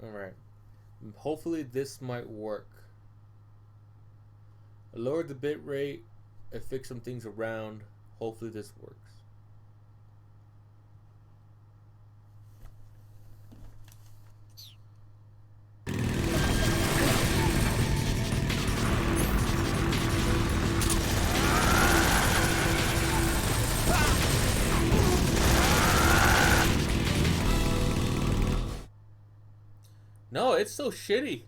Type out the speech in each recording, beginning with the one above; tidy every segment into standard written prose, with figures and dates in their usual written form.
Alright. Hopefully this might work. I lowered the bit rate. I fixed some things around. Hopefully this works. No, it's so shitty.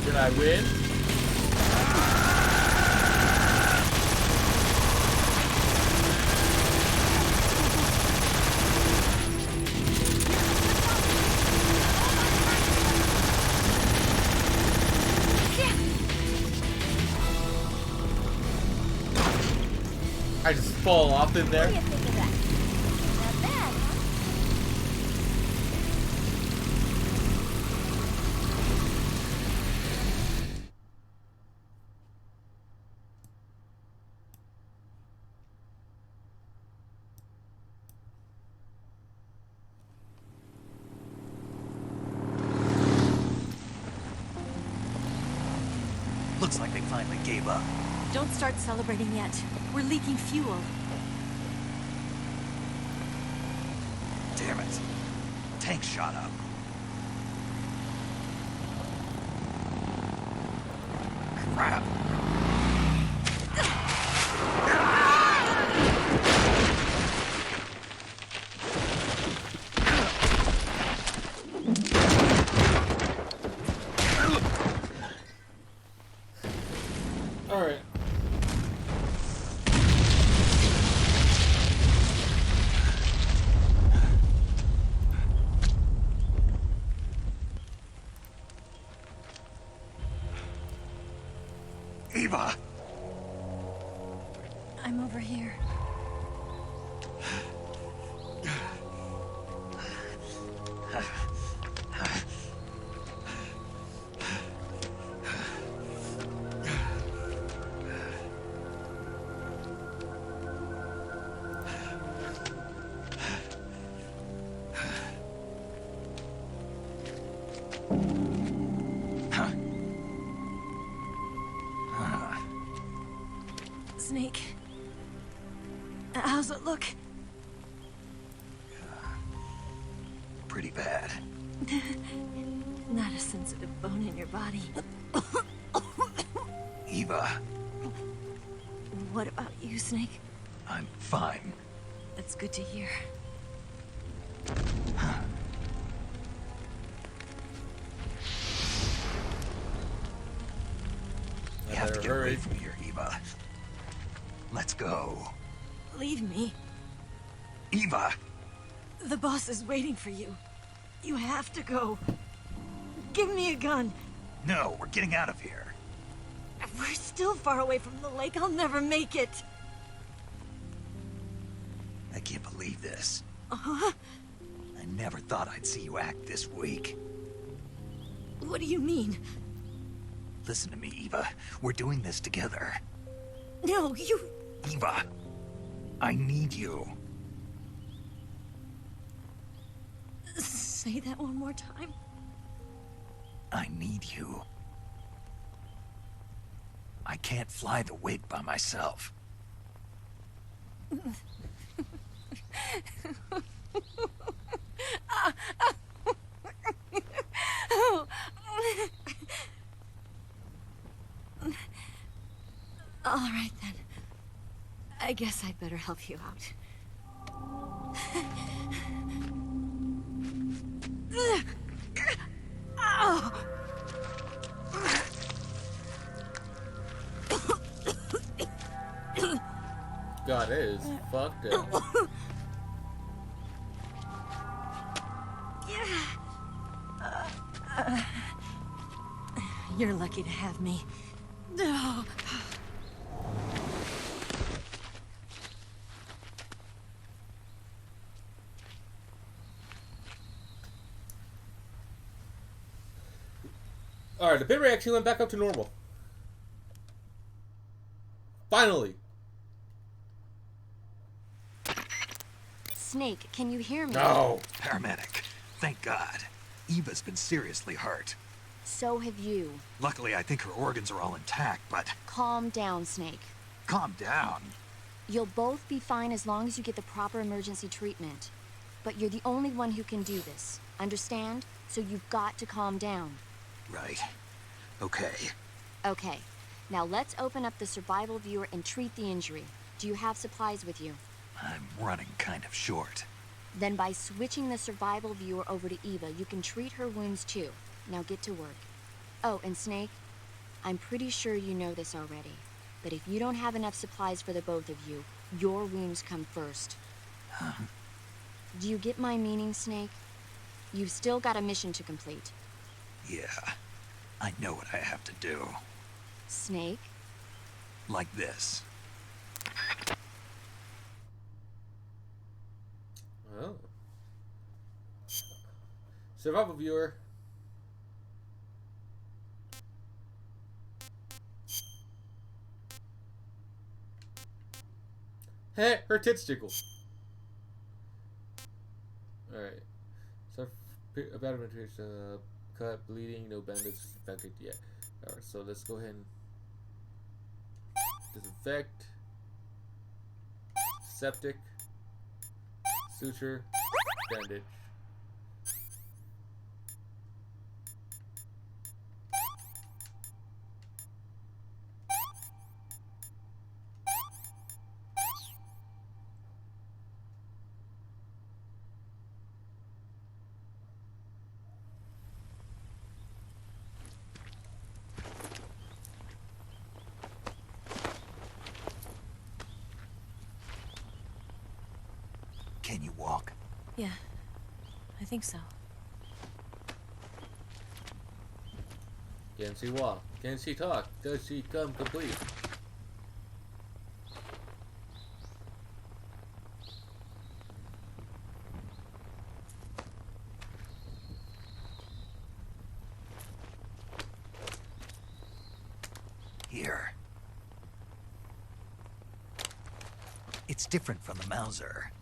Did I win? I just fall off in there. What do you think of that? Not bad, huh? Looks like they finally gave up. Don't start celebrating yet. We're leaking fuel. Damn it. Tank shot up. Crap. Alright. Eva! I'm over here. Snake. How's it look? Pretty bad. Not a sensitive bone in your body. Eva, What about you, Snake? I'm fine. That's good to hear. We have to better get away hurry. from here, Eva. Let's go. Leave me. Eva! The boss is waiting for you. You have to go. Give me a gun. No, we're getting out of here. We're still far away from the lake. I'll never make it. I can't believe this. Uh-huh. I never thought I'd see you act this weak. What do you mean? Listen to me, Eva. We're doing this together. No, you... Eva, I need you. Say that one more time. I need you. I can't fly the wig by myself. All right, then. I guess I'd better help you out. Ow! God, it is fucked up. You're lucky to have me. No. Alright, the bit rate actually went back up to normal. Finally. Snake, can you hear me? No. Paramedic. Thank God. Eva's been seriously hurt. So have you. Luckily, I think her organs are all intact, but... Calm down, Snake. Calm down. You'll both be fine as long as you get the proper emergency treatment. But you're the only one who can do this. Understand? So you've got to calm down. Right. Okay. Okay. Now let's open up the survival viewer and treat the injury. Do you have supplies with you? I'm running kind of short. Then by switching the survival viewer over to Eva, you can treat her wounds too. Now get to work. Oh, and Snake, I'm pretty sure you know this already, but if you don't have enough supplies for the both of you, your wounds come first. Huh? Do you get my meaning, Snake? You've still got a mission to complete. Yeah. I know what I have to do. Snake? Like this. Oh. Survival viewer. Hey, her tits tickle. Alright. So, about administration, cut, bleeding, no bandage, infected yet. Alright, so let's go ahead and disinfect, septic, suture, bandage. Can you walk? Yeah, I think so. Can she walk? Can she talk? Does she come complete? Here. It's different from the Mauser.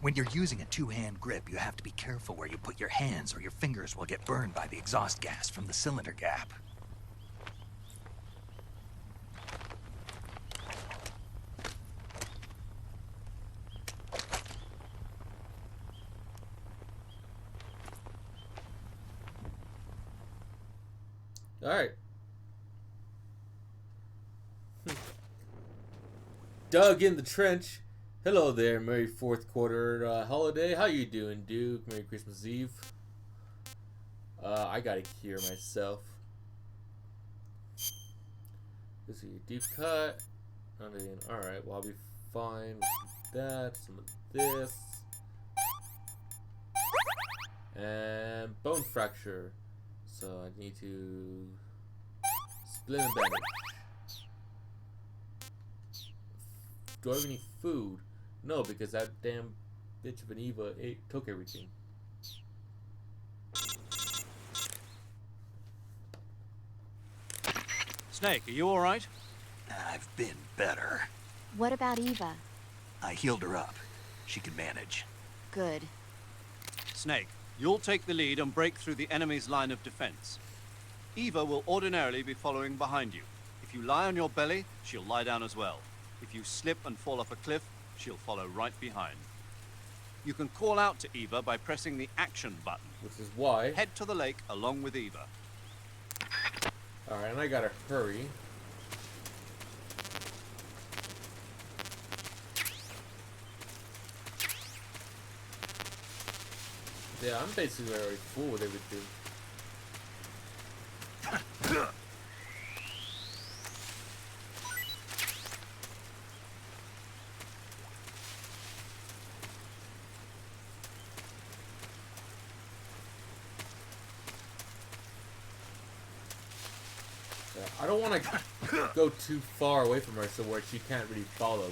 When you're using a two-hand grip, you have to be careful where you put your hands or your fingers will get burned by the exhaust gas from the cylinder gap. Alright. Dug in the trench. Hello there, Merry Fourth Quarter holiday. How you doing, Duke? Merry Christmas Eve. I gotta cure myself. Let's see, deep cut. Alright, well I'll be fine with that. Some of this. And bone fracture. So I need to split and bandage. Do I have any food? No, because that damn bitch of an Eva took everything. Snake, are you alright? I've been better. What about Eva? I healed her up. She can manage. Good. Snake, you'll take the lead and break through the enemy's line of defense. Eva will ordinarily be following behind you. If you lie on your belly, she'll lie down as well. If you slip and fall off a cliff, she'll follow right behind. You can call out to Eva by pressing the action button. Which is why. Head to the lake along with Eva. Alright, and I gotta hurry. Yeah, I'm basically already full with everything. Yeah, I don't want to go too far away from her so where she can't really follow.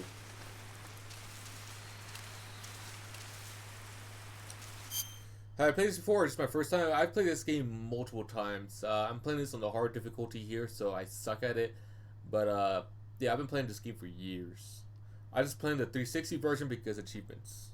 Have I played this before? It's my first time. I've played this game multiple times. I'm playing this on the hard difficulty here, so I suck at it. But yeah, I've been playing this game for years. I just played the 360 version because achievements.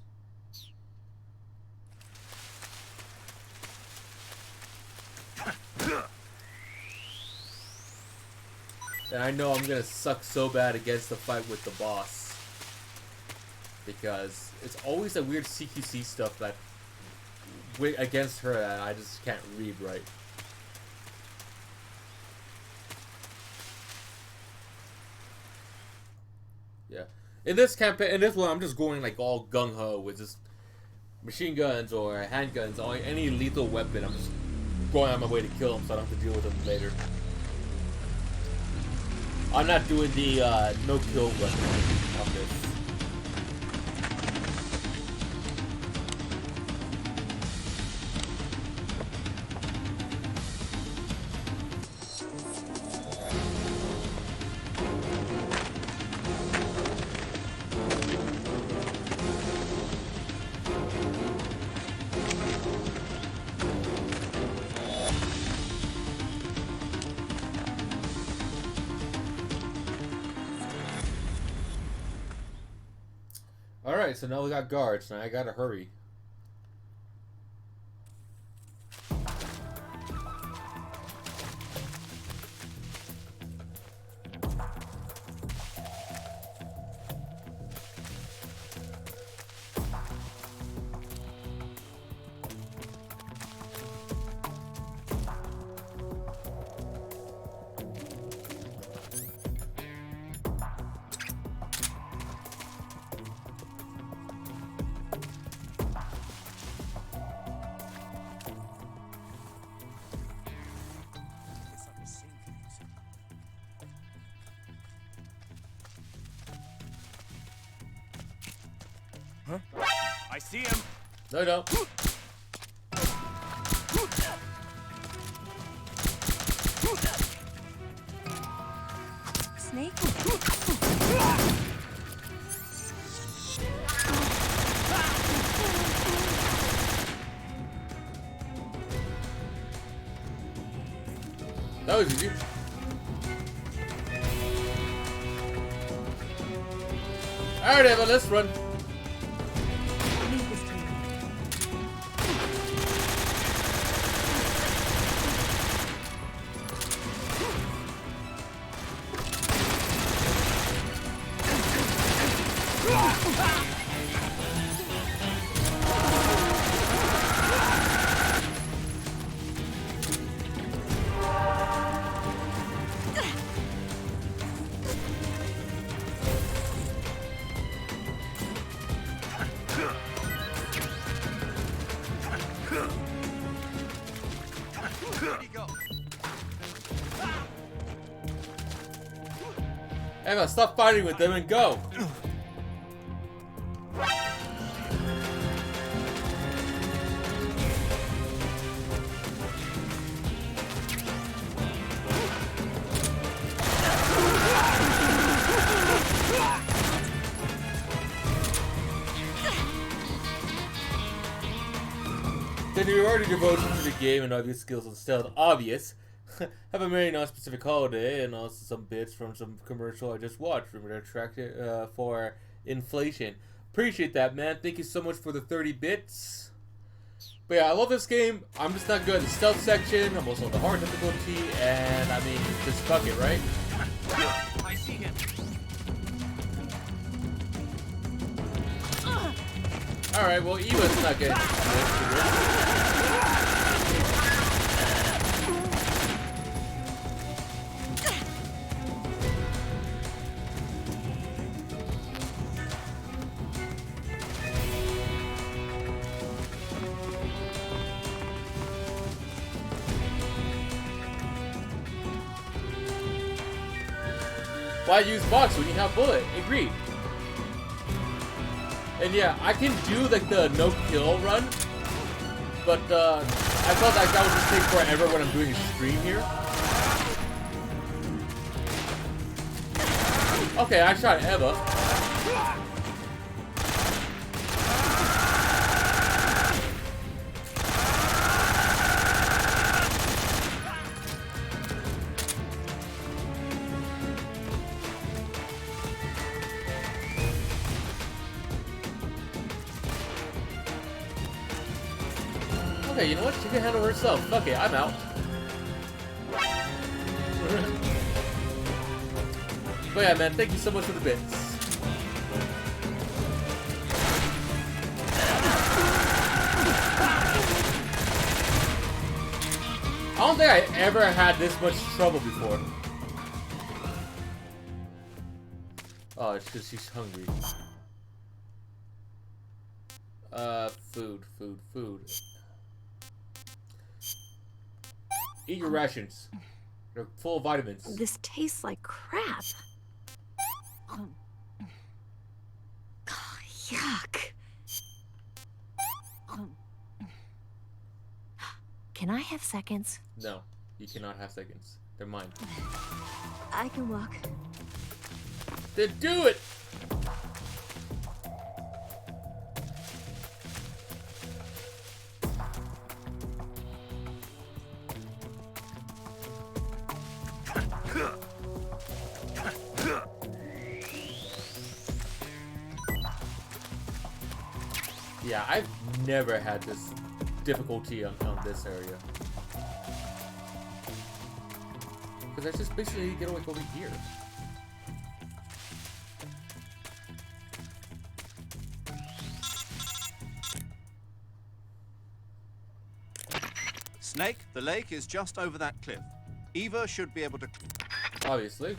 And I know I'm gonna suck so bad against the fight with the boss. Because it's always that weird CQC stuff that against her that I just can't read right. Yeah. In this campaign, in this one, I'm just going like all gung-ho with just machine guns or handguns, or any lethal weapon. I'm just going on my way to kill them so I don't have to deal with them later. I'm not doing the no-kill weapon on this. Alright, so now we got guards. Now I gotta hurry. Huh? I see him. No, no. Snake? That was easy. Alright, Eva, let's run. Leave this to me. Eva, stop fighting with them and go. Then you're already devoted to the game and obvious skills and stealth obvious. Have a merry non-specific holiday, and also some bits from some commercial I just watched. Remember to track it for inflation. Appreciate that, man. Thank you so much for the 30 bits. But yeah, I love this game. I'm just not good at the stealth section. I'm also on the hard difficulty, and I mean, just fuck it, right? I see him. Alright, well, Eva's not getting Why use box when you have bullet? Agreed. And yeah, I can do like the no kill run, but I felt like that would just take forever when I'm doing a stream here. Okay, I shot Eva. Okay, you know what? She can handle herself. Fuck it, I'm out. But yeah, man, thank you so much for the bits. I don't think I ever had this much trouble before. Oh, it's because she's hungry. Food. Eat your rations. They're full of vitamins. This tastes like crap. Yuck. Can I have seconds? No, you cannot have seconds. They're mine. I can walk. Then do it! Yeah, I've never had this difficulty on this area. Because I just basically get like over here. Snake, the lake is just over that cliff. Eva should be able to... Obviously.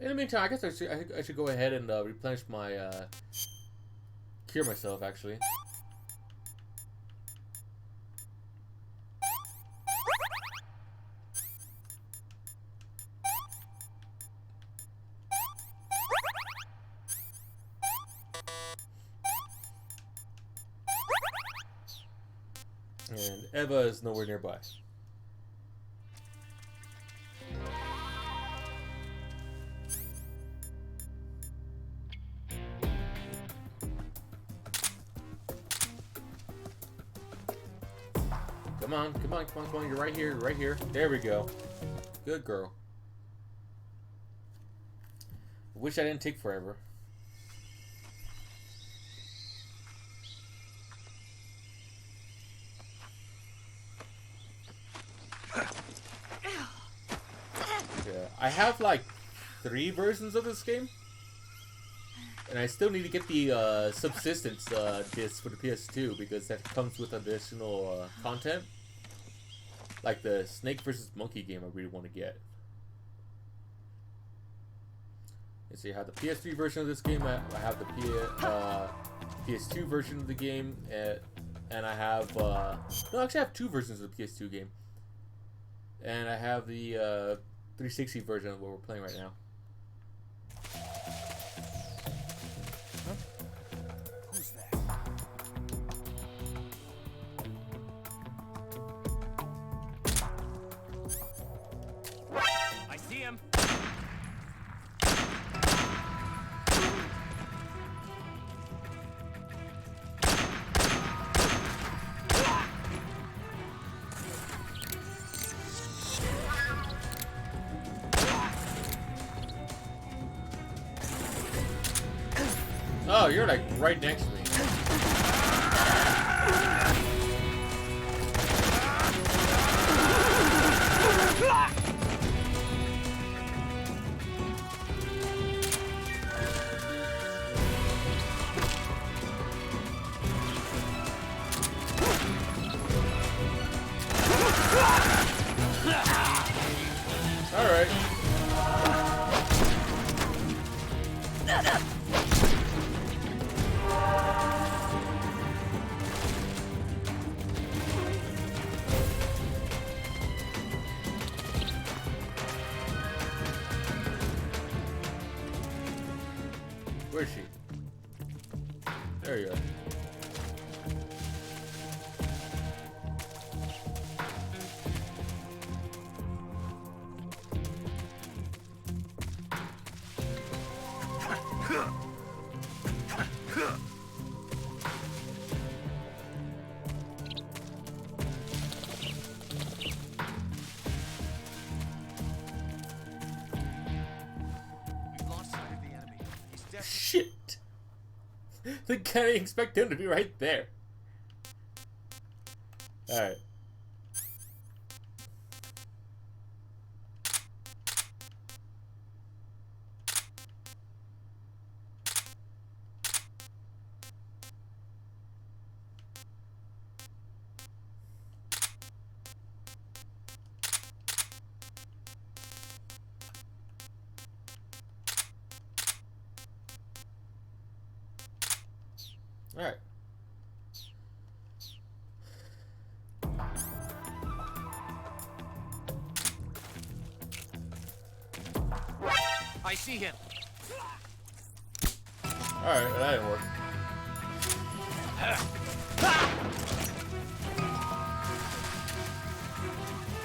In the meantime, I guess I should go ahead and replenish my cure myself actually. And Eva is nowhere nearby. Come on, come on, come on, come on. You're right here, right here. There we go. Good girl. Wish I didn't take forever. Yeah, I have like 3 versions of this game. And I still need to get the subsistence disc for the PS2 because that comes with additional content. Like the Snake vs. Monkey game I really want to get. Let's see, I have the PS3 version of this game, I have the PS2 version of the game, and I have, no, actually I have 2 versions of the PS2 game. And I have the 360 version of what we're playing right now. Who's that? I see him. Oh, you're like right next to me. Alright. Where is she? There you are. We've lost sight of the enemy. He's definitely... Shit! They can't expect him to be right there. Alright. Alright. I see him. Alright, that didn't work.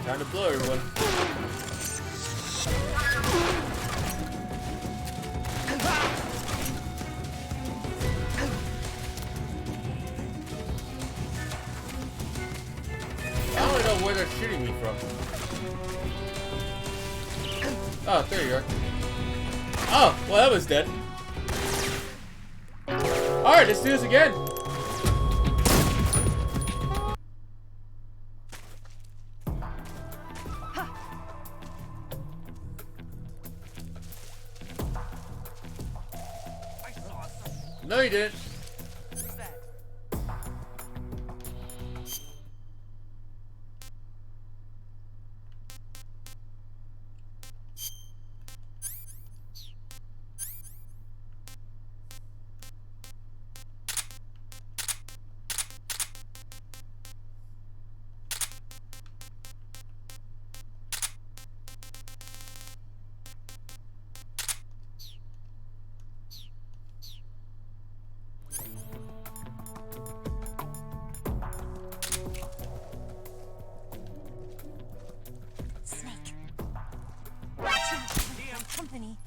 Time to blow everyone. I don't know where they're shooting me from. Oh, there you are. Oh, well that was dead. Alright, let's do this again. No, you didn't. Snake. Watch out. Got company.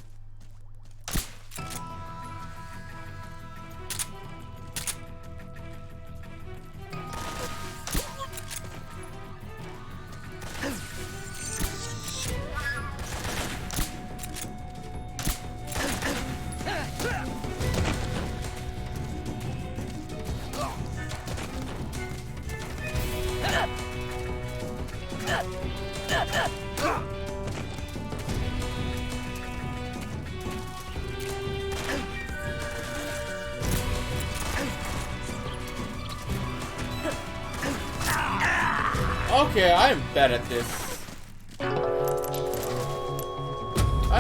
Okay, I'm bad at this. I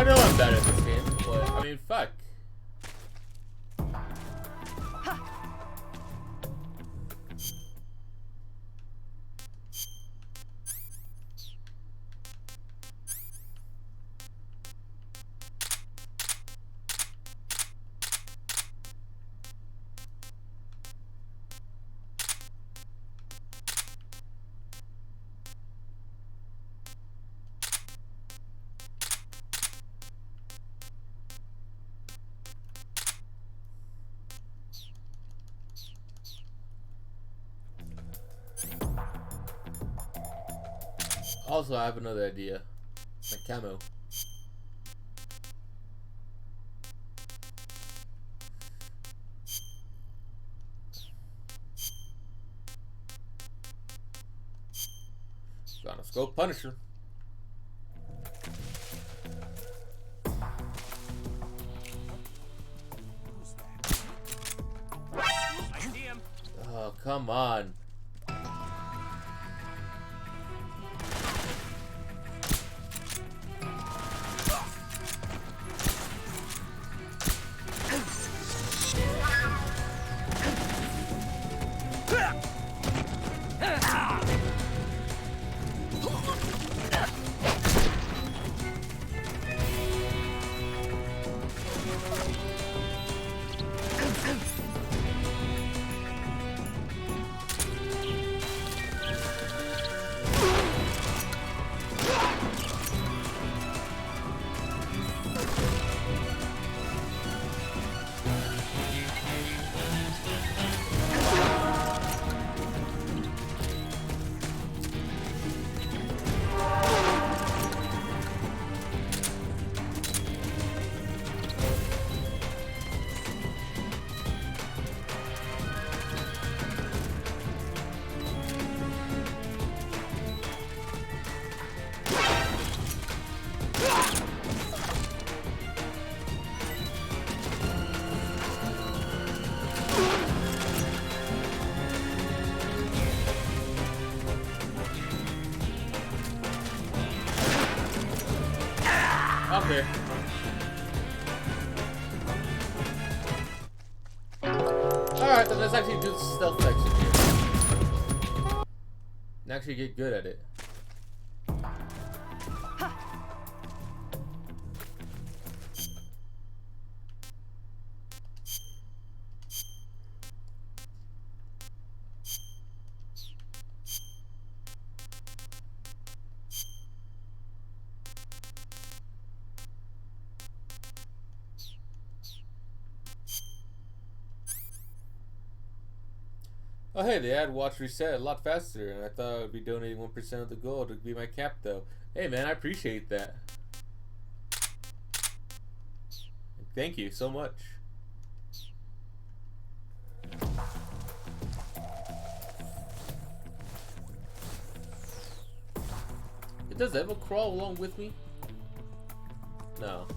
know I'm bad at this game, but I mean, fuck. Also, I have another idea. Like camo. Gonna go Punisher. I see him. Oh, come on. Okay. Alright, then let's actually do the stealth section here. And actually get good at it. Oh hey, the ad watch reset a lot faster, and I thought I would be donating 1% of the gold to be my cap though. Hey man, I appreciate that. Thank you so much. Does Eva crawl along with me? No.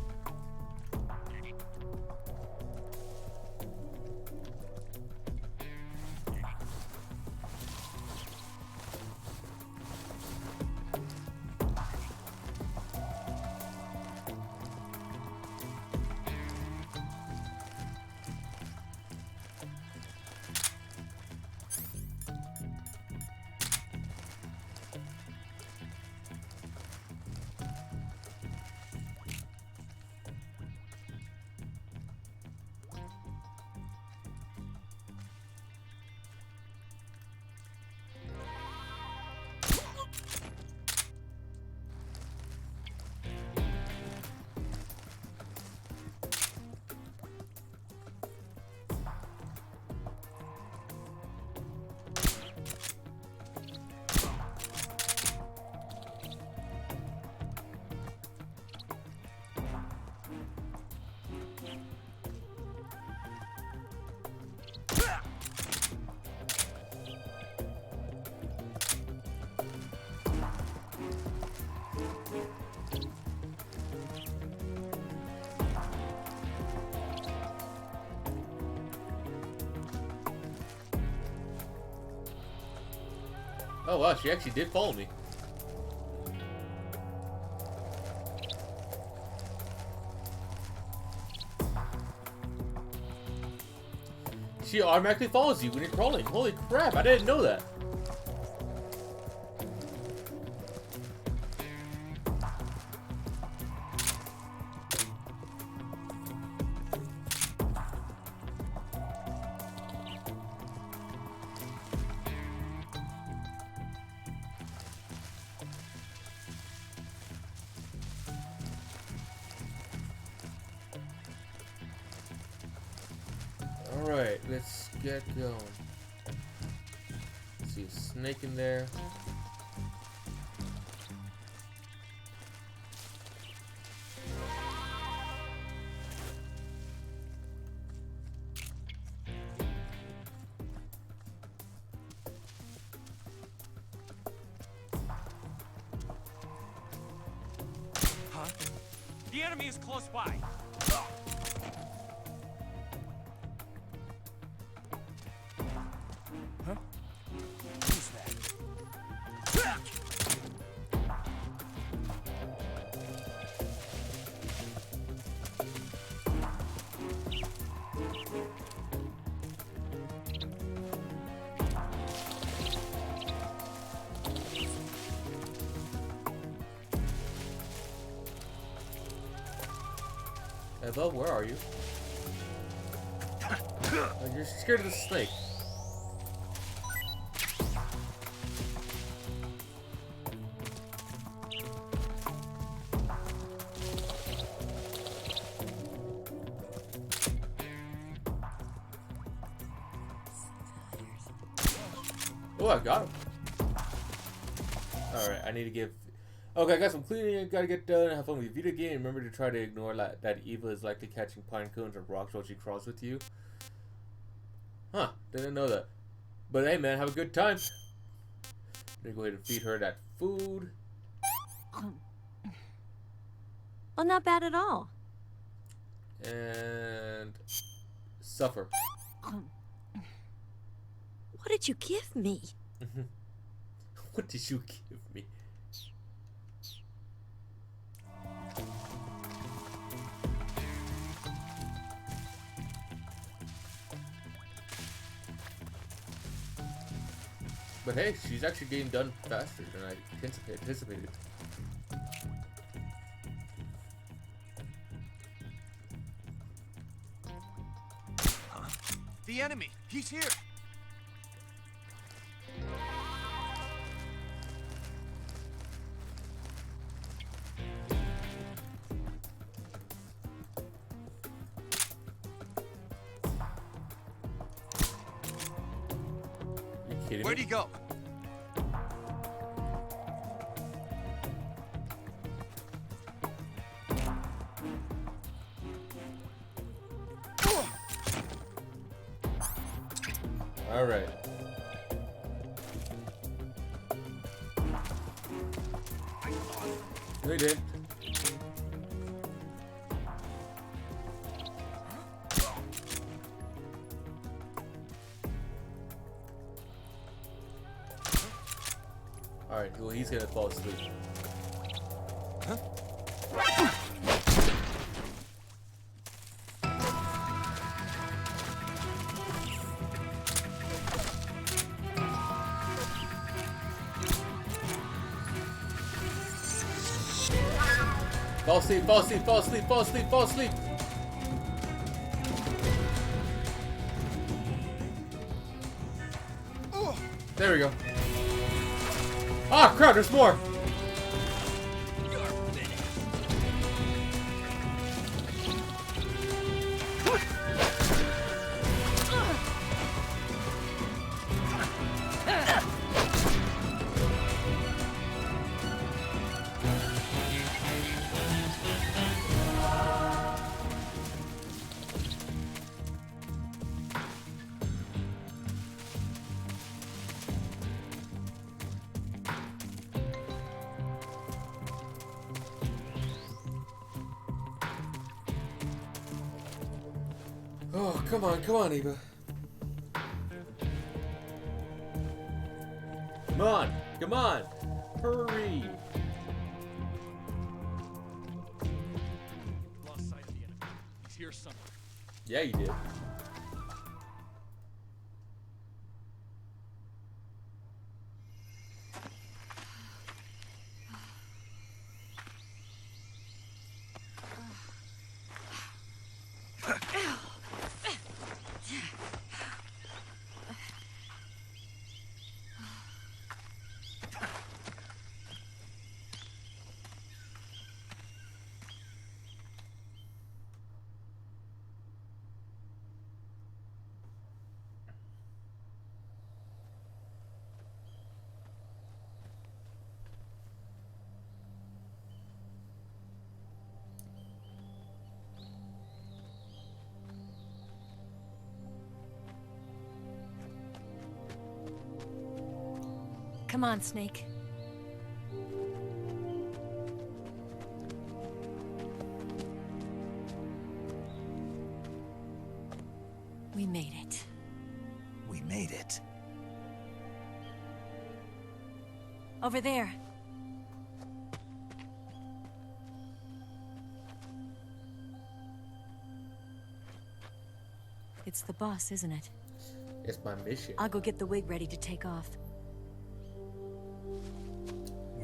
Oh wow, she actually did follow me. She automatically follows you when you're crawling. Holy crap, I didn't know that. Alright, let's get going. See a snake in there. The enemy is close by. Huh? Who's that? Eva, where are you? Oh, you're scared of the snake. Oh, I got him. Alright, I need to give... Okay, I got some cleaning I gotta get done. Have fun with your video game. Remember to try to ignore that Eva is likely catching pine cones or rocks while she crawls with you. Huh, didn't know that. But hey man, have a good time. I'm gonna go ahead and feed her that food. Well, not bad at all. And... suffer. What did you give me? What did you give me? But hey, she's actually getting done faster than I anticipated. The enemy! He's here! You kidding Where'd me? he go? All right. No, he did. All right. Well, he's gonna fall asleep. Fall asleep, fall asleep, fall asleep, fall asleep, fall asleep. There we go. Ah, crap, there's more. Oh, come on, Eva. Come on, hurry. Lost sight of the enemy. He's here somewhere. Yeah, you did. Come on, Snake. We made it. We made it. Over there. It's the boss, isn't it? It's my mission. I'll go get the wig ready to take off.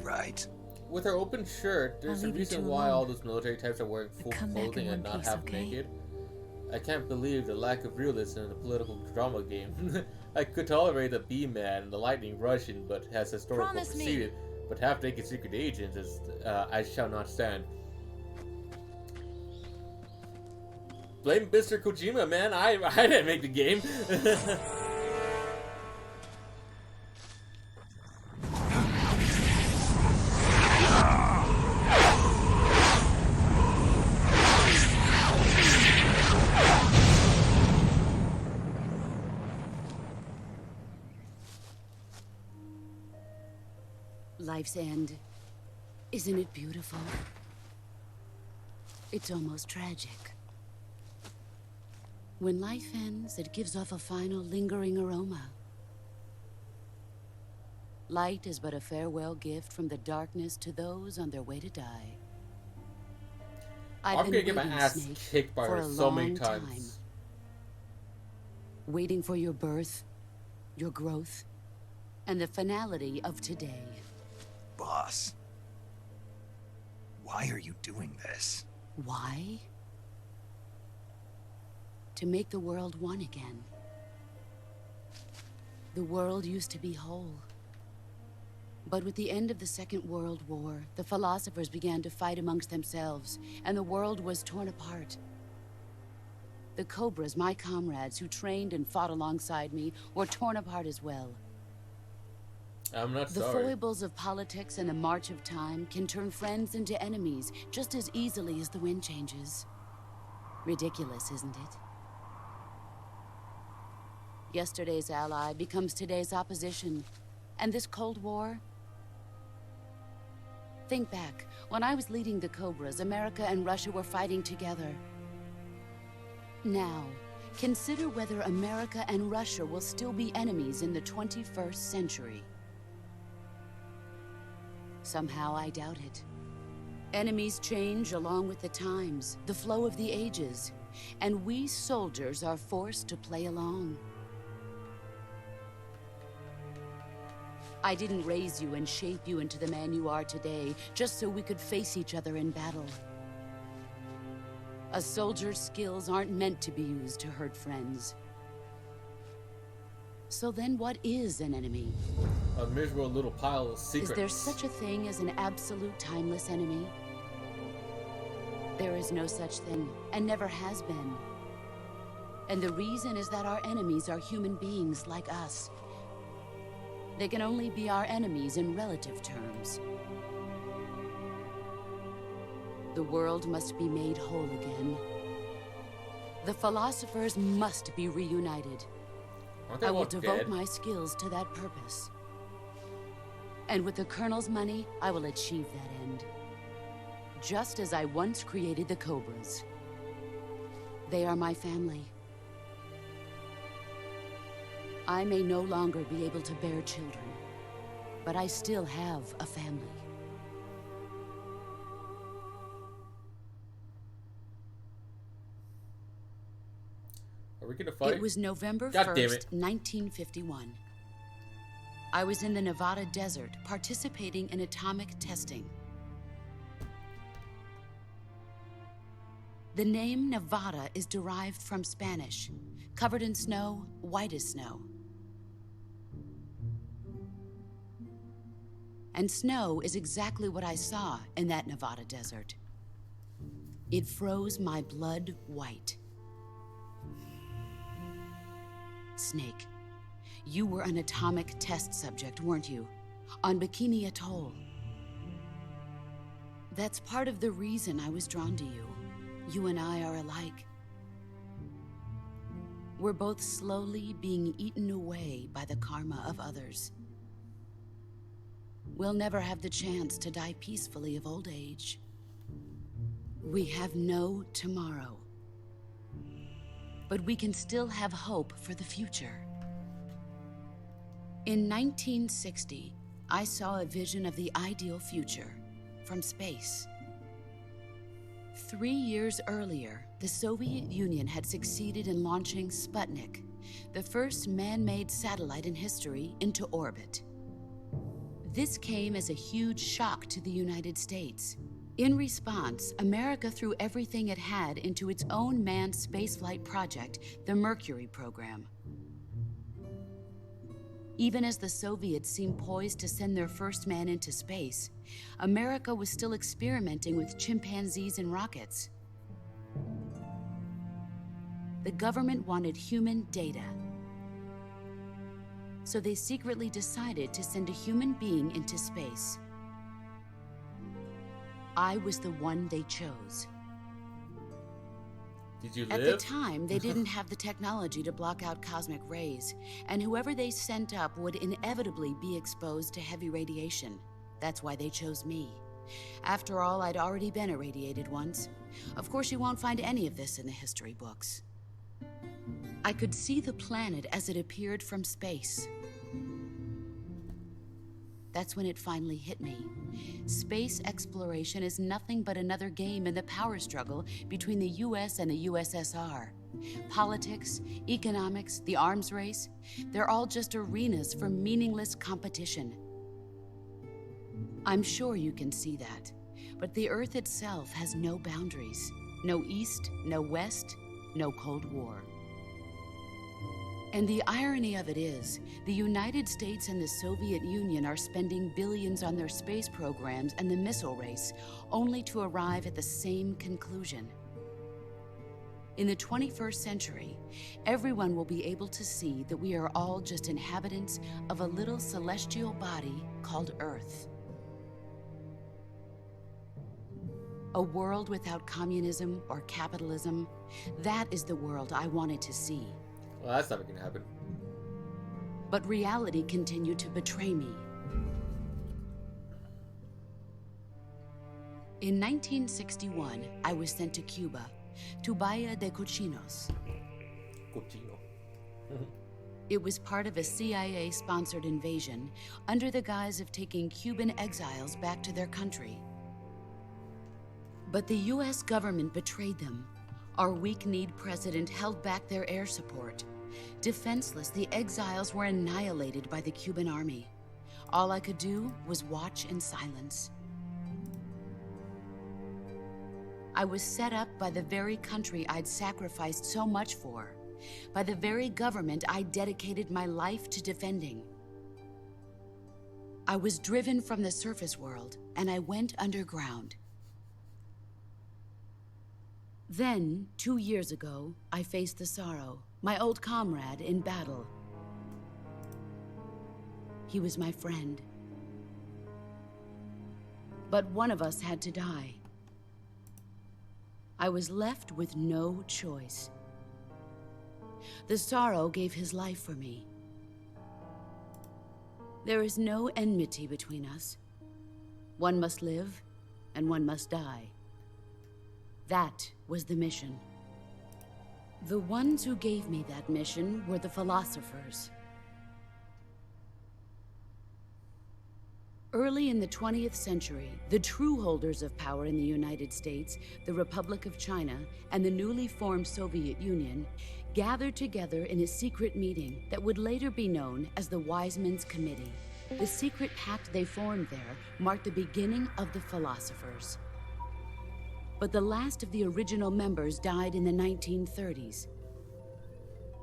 Right. With her open shirt, there's I'll a leave you reason two why alone. all those military types are wearing full come back in clothing and one not piece, half okay? naked. I can't believe the lack of realism in a political drama game. I could tolerate the B-Man and the lightning Russian, but has historical Promise me. precedent. But half-naked secret agents is, I shall not stand. Blame Mr. Kojima, man. I didn't make the game. Life's end. Isn't it beautiful? It's almost tragic. When life ends, it gives off a final lingering aroma. Light is but a farewell gift from the darkness to those on their way to die. I'm I've gonna been get my waiting, ass Snake, kicked by for her a so many long times. time. Waiting for your birth, your growth, and the finality of today. Boss. Why are you doing this? Why? To make the world one again. The world used to be whole. But with the end of the Second World War, the philosophers began to fight amongst themselves, and the world was torn apart. The Cobras, my comrades who trained and fought alongside me, were torn apart as well. I'm not The sorry. foibles of politics and the march of time can turn friends into enemies just as easily as the wind changes. Ridiculous, isn't it? Yesterday's ally becomes today's opposition. And this Cold War? Think back. When I was leading the Cobras, America and Russia were fighting together. Now, consider whether America and Russia will still be enemies in the 21st century. Somehow I doubt it. Enemies change along with the times, the flow of the ages, and we soldiers are forced to play along. I didn't raise you and shape you into the man you are today just so we could face each other in battle. A soldier's skills aren't meant to be used to hurt friends. So then what is an enemy? A miserable little pile of secrets. Is there such a thing as an absolute timeless enemy? There is no such thing, and never has been. And the reason is that our enemies are human beings like us. They can only be our enemies in relative terms. The world must be made whole again. The philosophers must be reunited. Aren't they I all will devote dead? my skills to that purpose. And with the Colonel's money, I will achieve that end. Just as I once created the Cobras. They are my family. I may no longer be able to bear children, but I still have a family. Are we gonna fight? It was November God damn 1st, it. 1951. I was in the Nevada desert participating in atomic testing. The name Nevada is derived from Spanish, covered in snow, white as snow. And snow is exactly what I saw in that Nevada desert. It froze my blood white. Snake, you were an atomic test subject, weren't you? On Bikini Atoll. That's part of the reason I was drawn to you. You and I are alike. We're both slowly being eaten away by the karma of others. We'll never have the chance to die peacefully of old age. We have no tomorrow. but we can still have hope for the future. In 1960, I saw a vision of the ideal future from space. 3 years earlier, the Soviet Union had succeeded in launching Sputnik, the first man-made satellite in history, into orbit. This came as a huge shock to the United States. In response, America threw everything it had into its own manned spaceflight project, the Mercury program. Even as the Soviets seemed poised to send their first man into space, America was still experimenting with chimpanzees and rockets. The government wanted human data, so they secretly decided to send a human being into space. I was the one they chose. Did you live? At the time, they didn't have the technology to block out cosmic rays, and whoever they sent up would inevitably be exposed to heavy radiation. That's why they chose me. After all, I'd already been irradiated once. Of course, you won't find any of this in the history books. I could see the planet as it appeared from space. That's when it finally hit me. Space exploration is nothing but another game in the power struggle between the US and the USSR. Politics, economics, the arms race, they're all just arenas for meaningless competition. I'm sure you can see that, but the Earth itself has no boundaries. No East, no West, no Cold War. And the irony of it is, the United States and the Soviet Union are spending billions on their space programs and the missile race, only to arrive at the same conclusion. In the 21st century, everyone will be able to see that we are all just inhabitants of a little celestial body called Earth. A world without communism or capitalism, that is the world I wanted to see. Well, that's never gonna happen. But reality continued to betray me. In 1961, I was sent to Cuba, to Bahia de Cochinos. Cochino. It was part of a CIA-sponsored invasion under the guise of taking Cuban exiles back to their country. But the US government betrayed them. Our weak-kneed president held back their air support. Defenseless, the exiles were annihilated by the Cuban army. All I could do was watch in silence. I was set up by the very country I'd sacrificed so much for, by the very government I dedicated my life to defending. I was driven from the surface world, and I went underground. Then, 2 years ago, I faced the Sorrow, my old comrade in battle. He was my friend. But one of us had to die. I was left with no choice. The Sorrow gave his life for me. There is no enmity between us. One must live, and one must die. That was the mission. The ones who gave me that mission were the philosophers. Early in the 20th century, the true holders of power in the United States, the Republic of China, and the newly formed Soviet Union gathered together in a secret meeting that would later be known as the Wiseman's Committee. The secret pact they formed there marked the beginning of the philosophers. But the last of the original members died in the 1930s.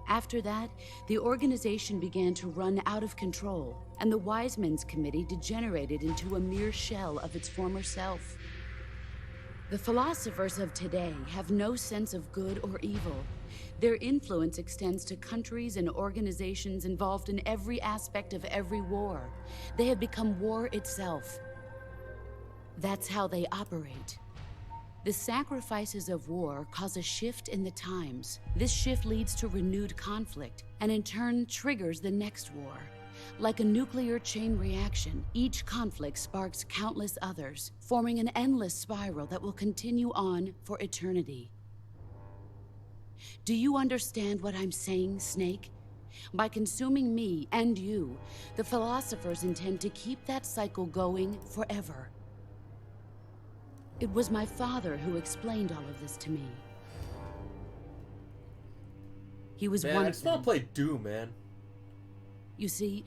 After that, the organization began to run out of control, and the Wiseman's Committee degenerated into a mere shell of its former self. The philosophers of today have no sense of good or evil. Their influence extends to countries and organizations involved in every aspect of every war. They have become war itself. That's how they operate. The sacrifices of war cause a shift in the times. This shift leads to renewed conflict, and in turn triggers the next war. Like a nuclear chain reaction, each conflict sparks countless others, forming an endless spiral that will continue on for eternity. Do you understand what I'm saying, Snake? By consuming me and you, the philosophers intend to keep that cycle going forever. It was my father who explained all of this to me. He was Man, one I of just want them. to play Doom, man. You see,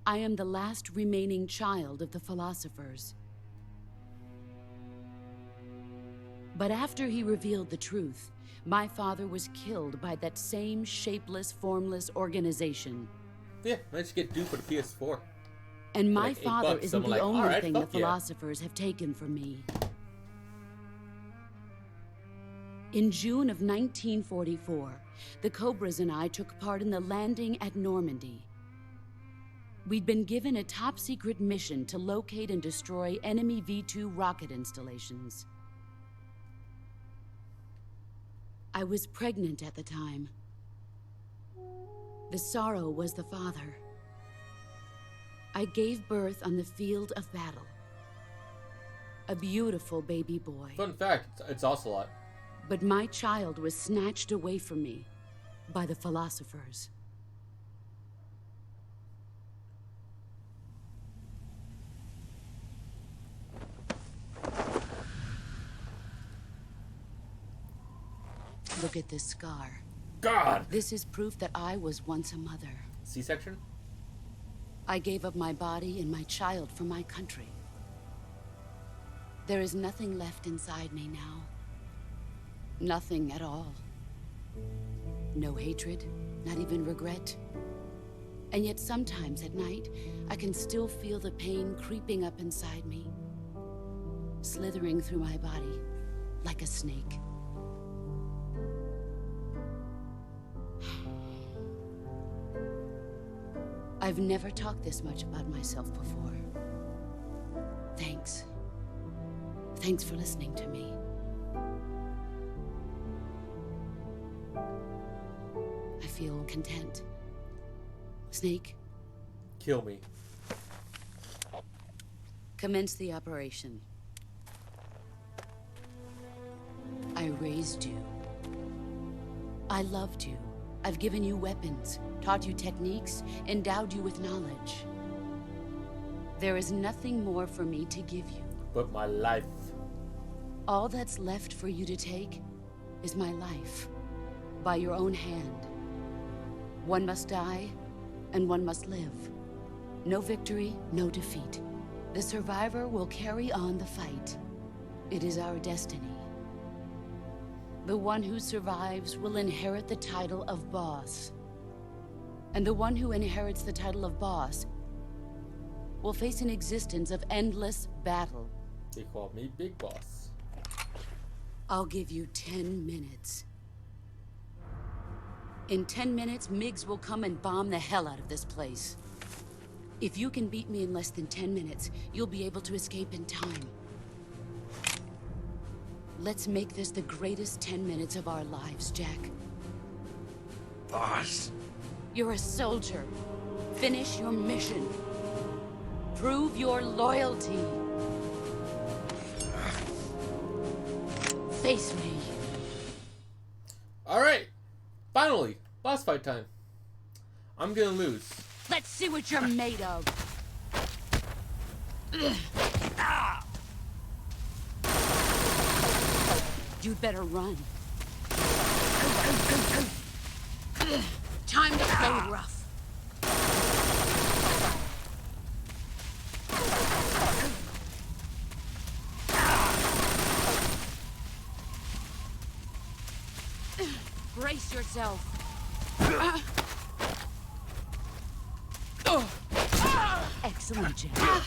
I am the last remaining child of the philosophers. But after he revealed the truth, my father was killed by that same shapeless, formless organization. Yeah, managed to get Doom for the PS4. And my Like $8 father bucks, isn't I'm the like, only alright, thing the fuck yeah. philosophers have taken from me. In June of 1944, the Cobras and I took part in the landing at Normandy. We'd been given a top-secret mission to locate and destroy enemy V-2 rocket installations. I was pregnant at the time. The sorrow was the father. I gave birth on the field of battle. A beautiful baby boy. Fun fact, it's Ocelot. But my child was snatched away from me by the philosophers. Look at this scar. God! This is proof that I was once a mother. C-section? I gave up my body and my child for my country. There is nothing left inside me now. Nothing at all. No hatred, not even regret. And yet sometimes at night, I can still feel the pain creeping up inside me, slithering through my body like a snake. I've never talked this much about myself before. Thanks. Thanks for listening to me. I feel content. Snake, Kill me. commence the operation. I raised you. I loved you. I've given you weapons, taught you techniques, endowed you with knowledge. There is nothing more for me to give you. But my life. All that's left for you to take is my life, by your own hand. One must die, and one must live. No victory, no defeat. The survivor will carry on the fight. It is our destiny. The one who survives will inherit the title of boss. And the one who inherits the title of boss will face an existence of endless battle. They call me Big Boss. I'll give you 10 minutes. In 10 minutes, MiGs will come and bomb the hell out of this place. If you can beat me in less than 10 minutes, you'll be able to escape in time. Let's make this the greatest 10 minutes of our lives, Jack. Boss. You're a soldier. Finish your mission. Prove your loyalty. Face me. Alright! Finally! Boss fight time. I'm gonna lose. Let's see what you're made of. You'd better run. Time to play rough. Brace yourself. Excellent, Jack.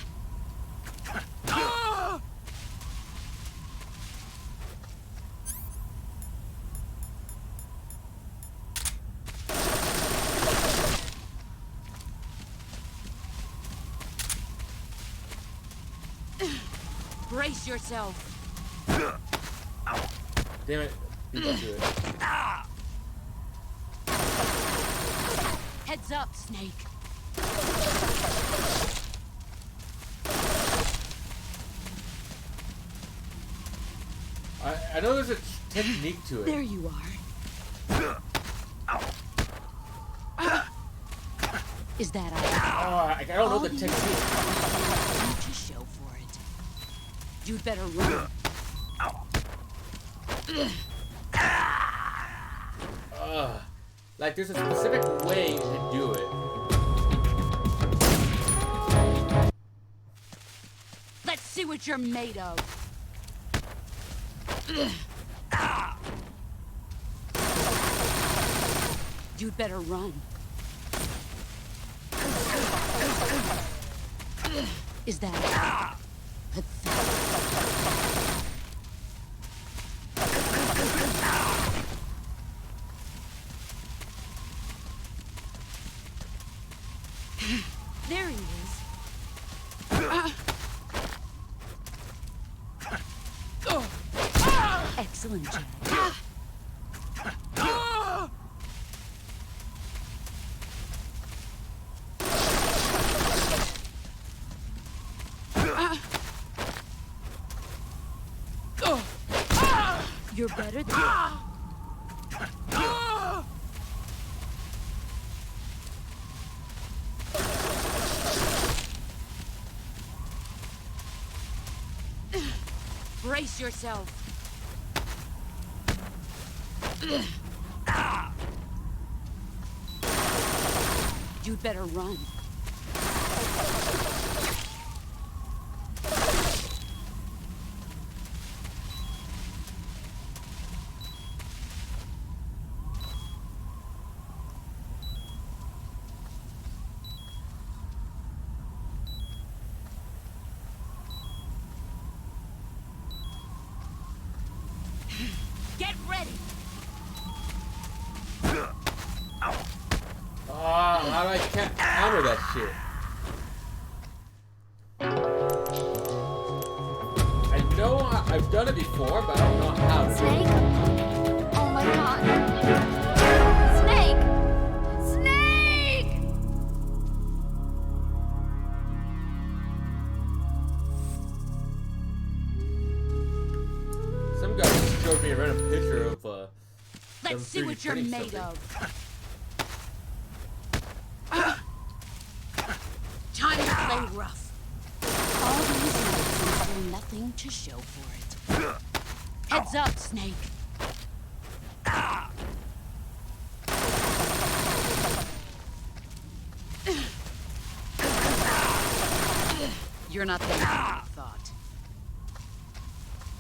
Brace yourself. Damn it. Beat me to it. Heads up, Snake. I know there's a technique to it. There you are. Is that all? I don't know All the these technique. nothing to show for it. You'd better run. Like, there's a specific way to do it. Let's see what you're made of. You'd better run. Is that pathetic? There he is. Excellent, Jack. You're better than... Brace yourself. You'd better run. Get ready. How do I counter that shit? I know I've done it before, but I don't know how to. Snake? Oh my god. Snake! Snake! Some guy just showed me a random picture of Let's see what you're made of. Time to play rough. All these notes and still nothing to show for it. Heads up, Snake. You're not the man I thought.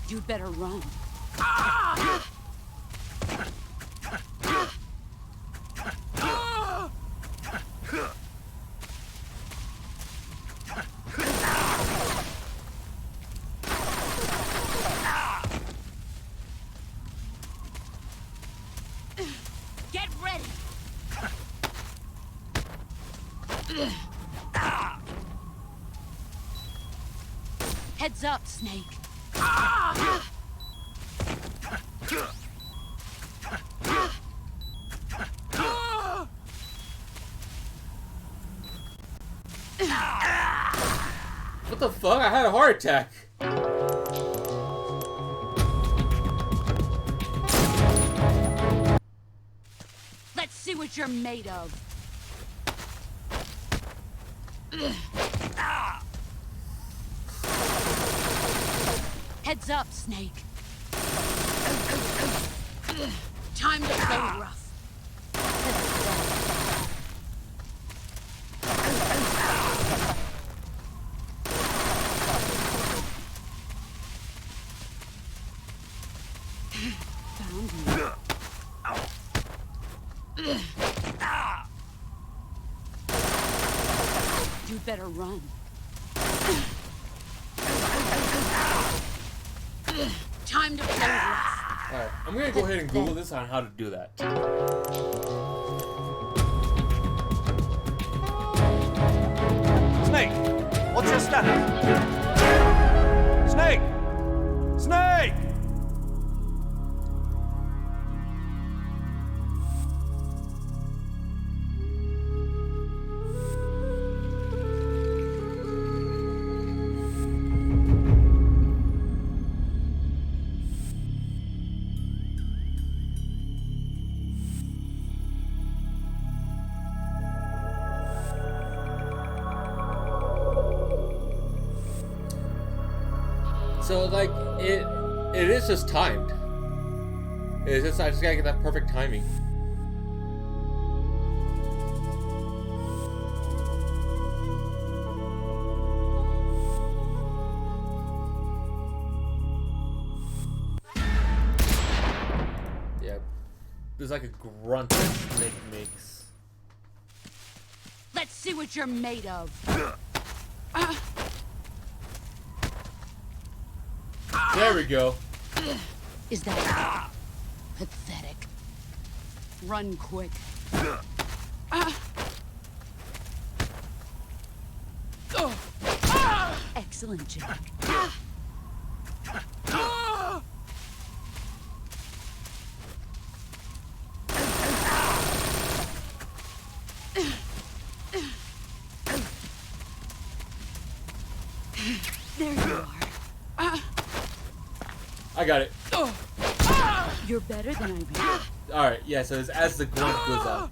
You'd better run. Get ready. Heads up, Snake. What the fuck? I had a heart attack. Let's see what you're made of. Heads up, Snake. Time to play rough. Found you. You'd better run. Time to play rough. Alright, I'm gonna go ahead and Google this on how to do that. Snake, what's your status? Snake! Snake! So like it is just timed. It's just I just gotta get that perfect timing. Yeah, there's like a grunt that Snake makes. Let's see what you're made of. There we go. Is that pathetic? Run quick. Excellent, Jack. There you are. I got it. You're better than I am. Alright, yeah, so it's as the grunt goes out.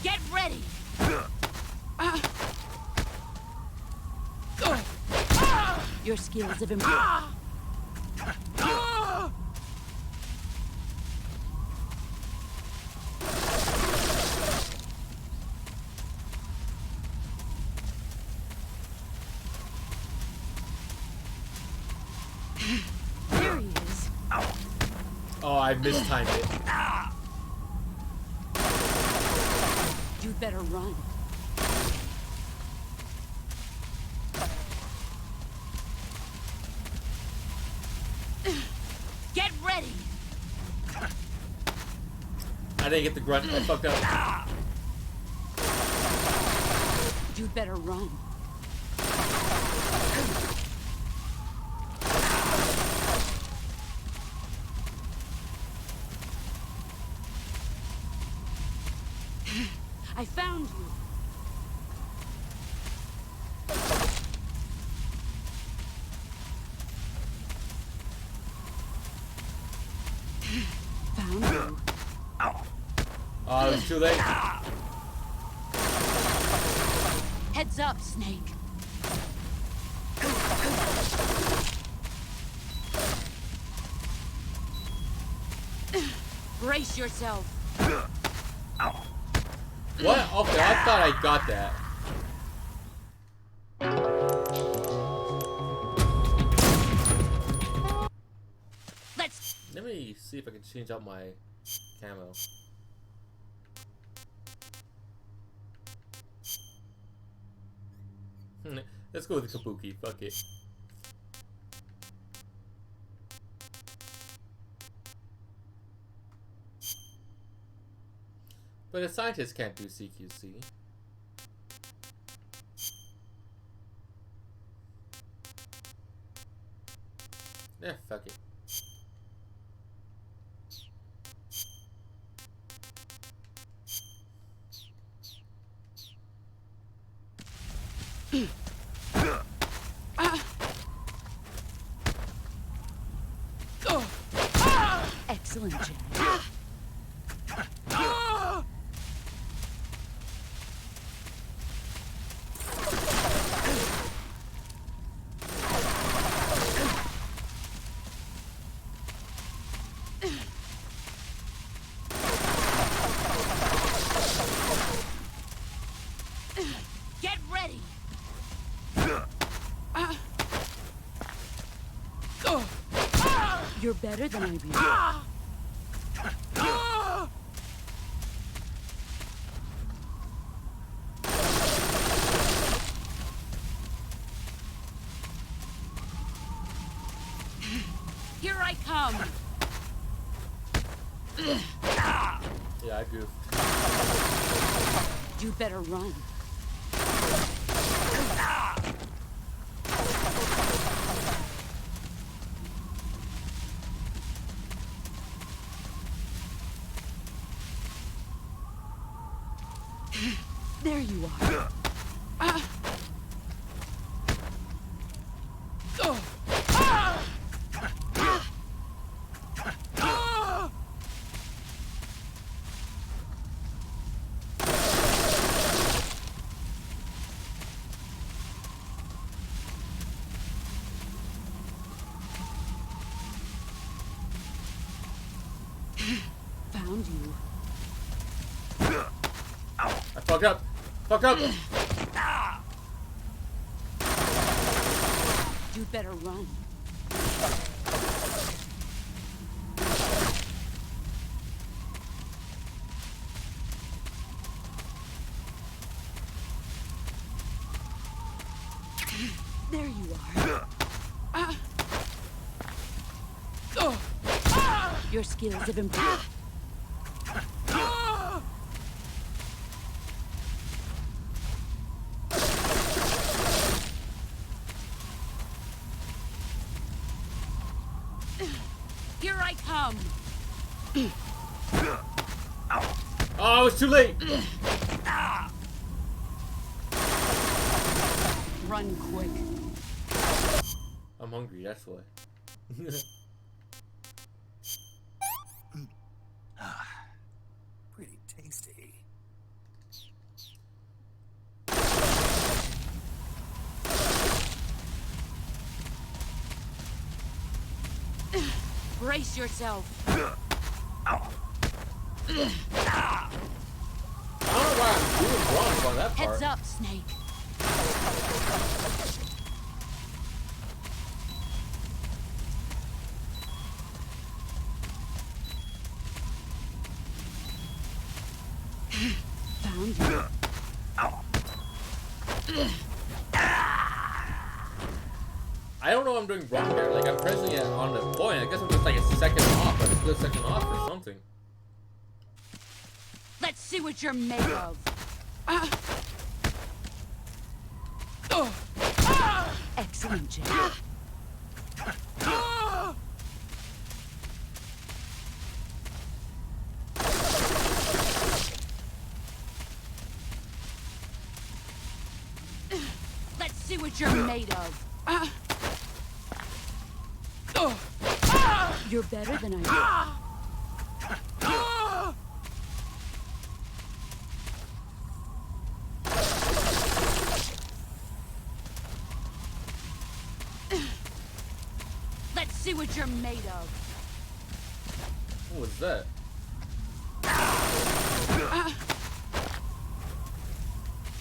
Get ready. Your skills have improved. There he is. Oh, I mistimed it. You'd better run. Get ready. I didn't get the grunt. I fucked up. You'd better run. I found you. Found you. Oh, it was too late. Heads up, Snake. Brace yourself. What? Okay, I thought I got that. Let me see if I can change out my camo. Let's go with the Kabuki. Fuck it. But a scientist can't do CQC. Yeah, fuck it. Excellent, Jack. Get ready. You're better than I am. goof. You'd better run. There you are. Found you. I fucked up. Fucked up. You'd better run. There you are. Your skills have improved. Here I come. Oh, it's too late. Run quick. I'm hungry, that's why. Pretty tasty. Brace yourself. I don't know why I'm doing wrong on that part. Heads up, Snake. Found you. I don't know what I'm doing wrong there. Like, I'm pressing it on the point. I guess I'm just like a second off, like a split second off or something. Let's see what you're made of. Excellent, Jay. Let's see what you're made of. You're better than I am. Let's see what you're made of. What was that?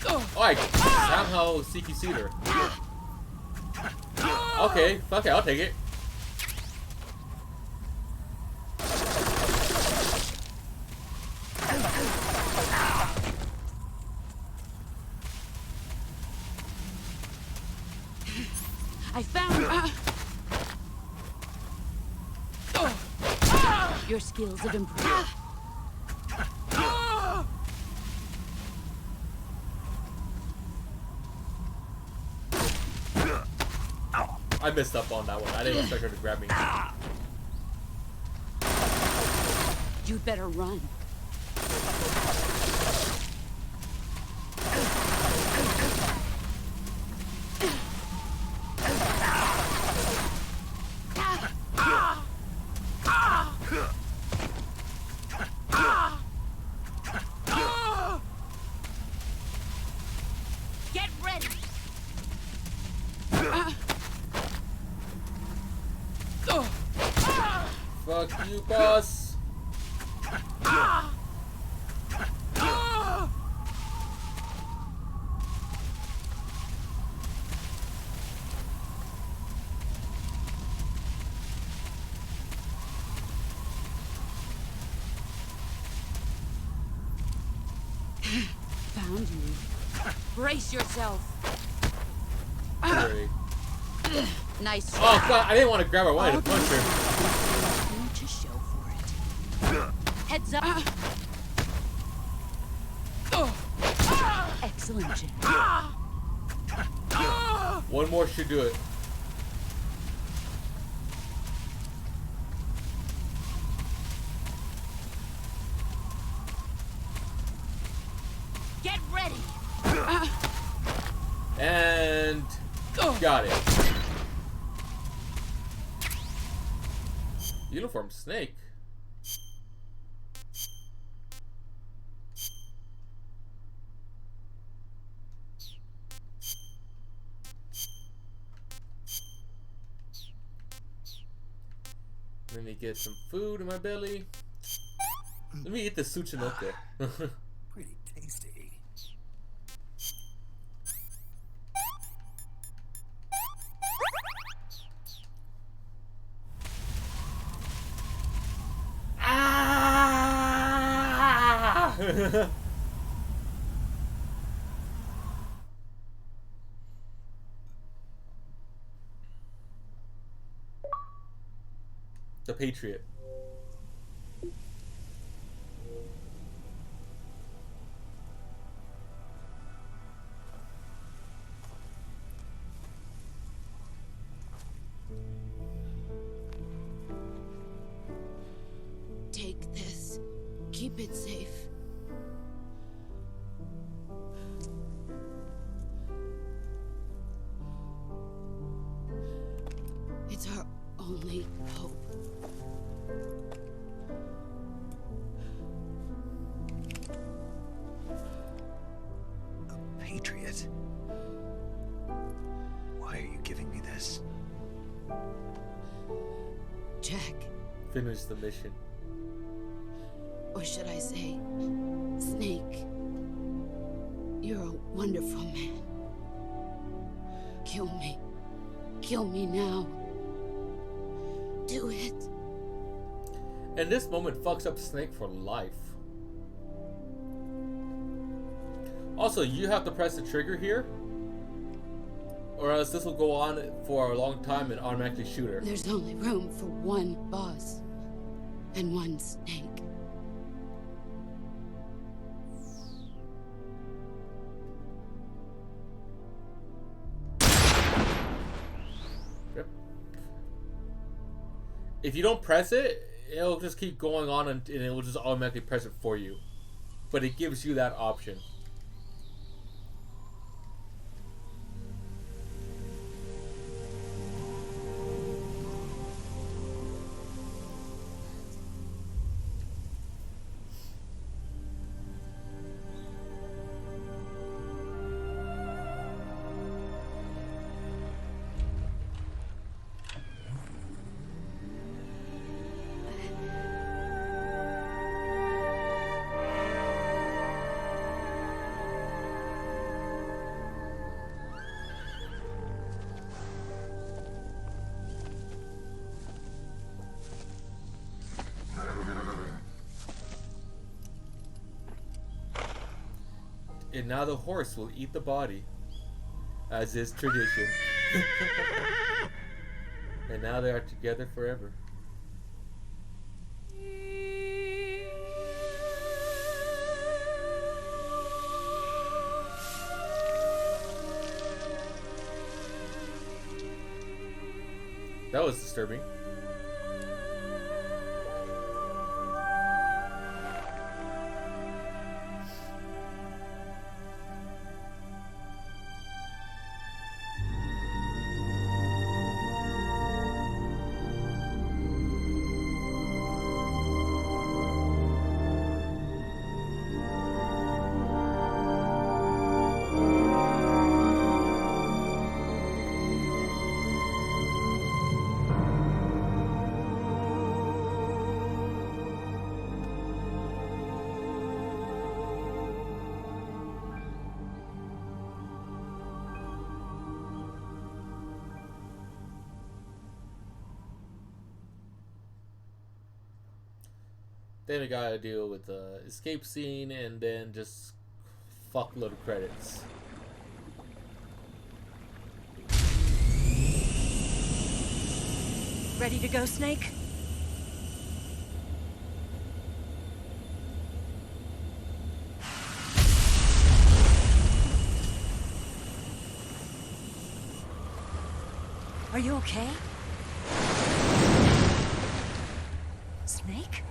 Oh, I somehow CQC'd her. Okay, fuck it, I'll take it. I found your skills have improved. I messed up on that one. I didn't expect her to grab me. You'd better run. Get ready. Fuck you, boss. Found you. Brace yourself. Sorry. Nice. Oh god, I didn't want to grab her. I wanted to punch her. Don't you show for it. Heads up. Excellent, Jim. One more should do it. Get ready! And got it. Uniform Snake. Let me get some food in my belly. Let me eat the Tsuchinoke. Pretty tasty. Ah! The Patriot. Take this. Keep it safe. It's our only hope. A patriot? Why are you giving me this? Jack, Finish the mission. or should I say, Snake, you're a wonderful man. Kill me. Kill me now. Do it. And this moment fucks up Snake for life. Also, you have to press the trigger here, or else this will go on for a long time and automatically shoot her. There's only room for one boss and one Snake. Yep. If you don't press it, it'll just keep going on and it will just automatically press it for you. But it gives you that option. And now the horse will eat the body, as is tradition. And now they are together forever. That was disturbing. Then we gotta deal with the escape scene and then just fuckload of credits. Ready to go, Snake? Are you okay? Snake?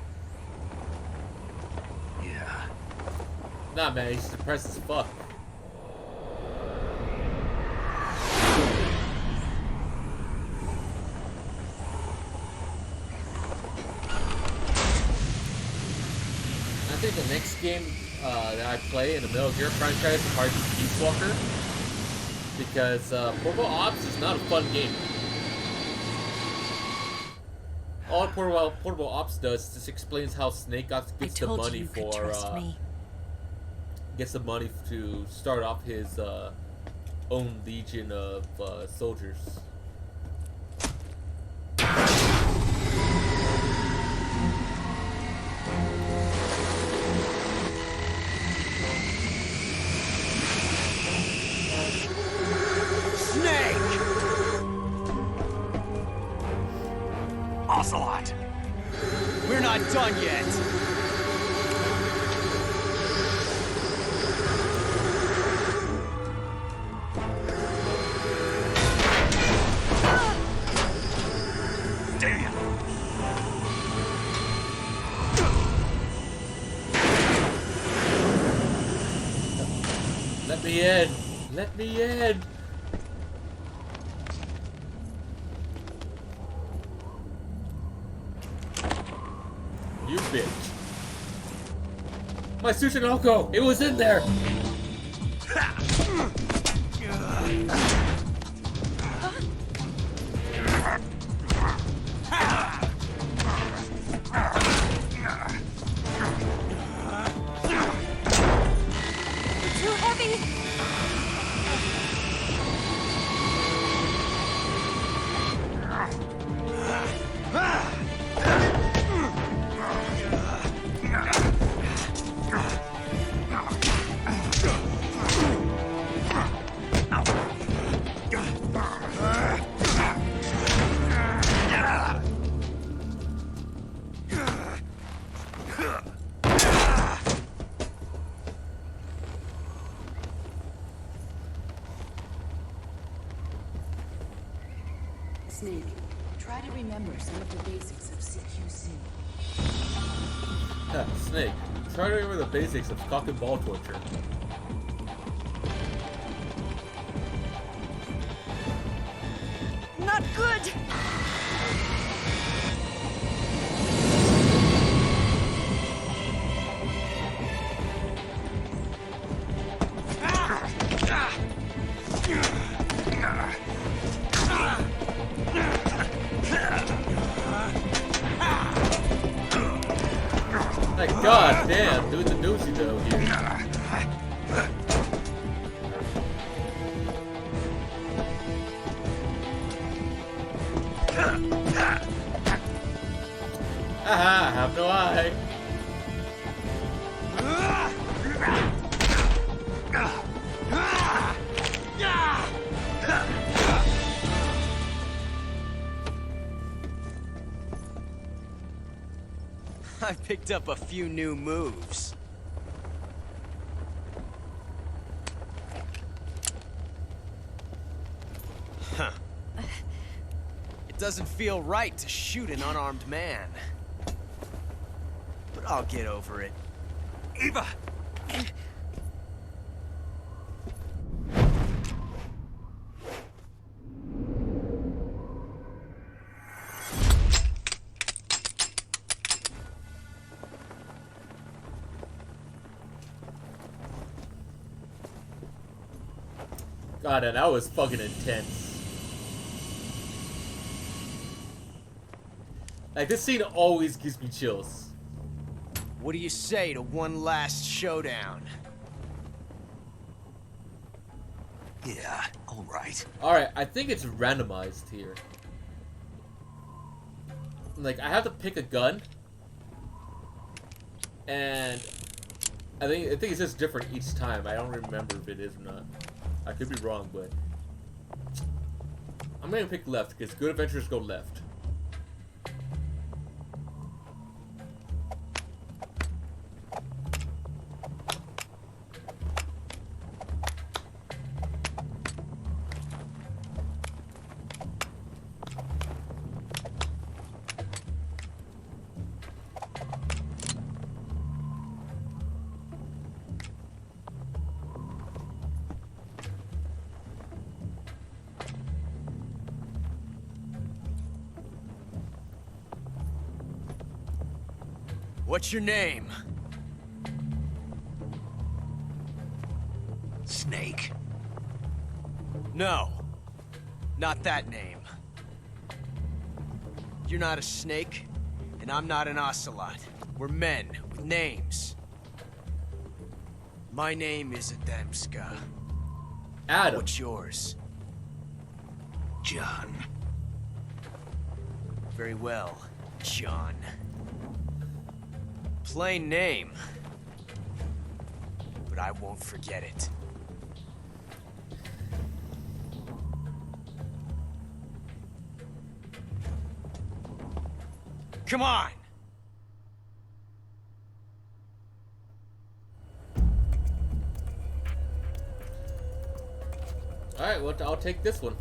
Yeah. Nah, man, he's depressed as fuck. I think the next game that I play in the Metal Gear franchise will probably be Peace Walker, because Portable Ops is not a fun game. All Portable Ops does just explains how Snake gets the money you could for trust me. gets the money to start off his own legion of soldiers. Snake! Ocelot! We're not done yet. Damn! Let me in! Let me in! You bitch. My Tsuchinoko! It was in there! Too heavy! Snake, try to remember some of the basics of CQC. Yeah, Snake, try to remember the basics of cock and ball torture. Not good! Like, god damn, doing the doozy though here. Haha, I have no eye. I picked up a few new moves. Huh. It doesn't feel right to shoot an unarmed man. But I'll get over it. Eva! God, that was fucking intense. Like, this scene always gives me chills. What do you say to one last showdown? Yeah, alright. Alright, I think it's randomized here. Like, I have to pick a gun. And I think it's just different each time. I don't remember if it is or not. I could be wrong, but I'm gonna pick left because good adventurers go left. What's your name? Snake. No. Not that name. You're not a snake, and I'm not an ocelot. We're men with names. My name is Adamska. Adam. What's yours? John. Very well, John. Plain name. But I won't forget it. Come on! Alright, well, I'll take this one.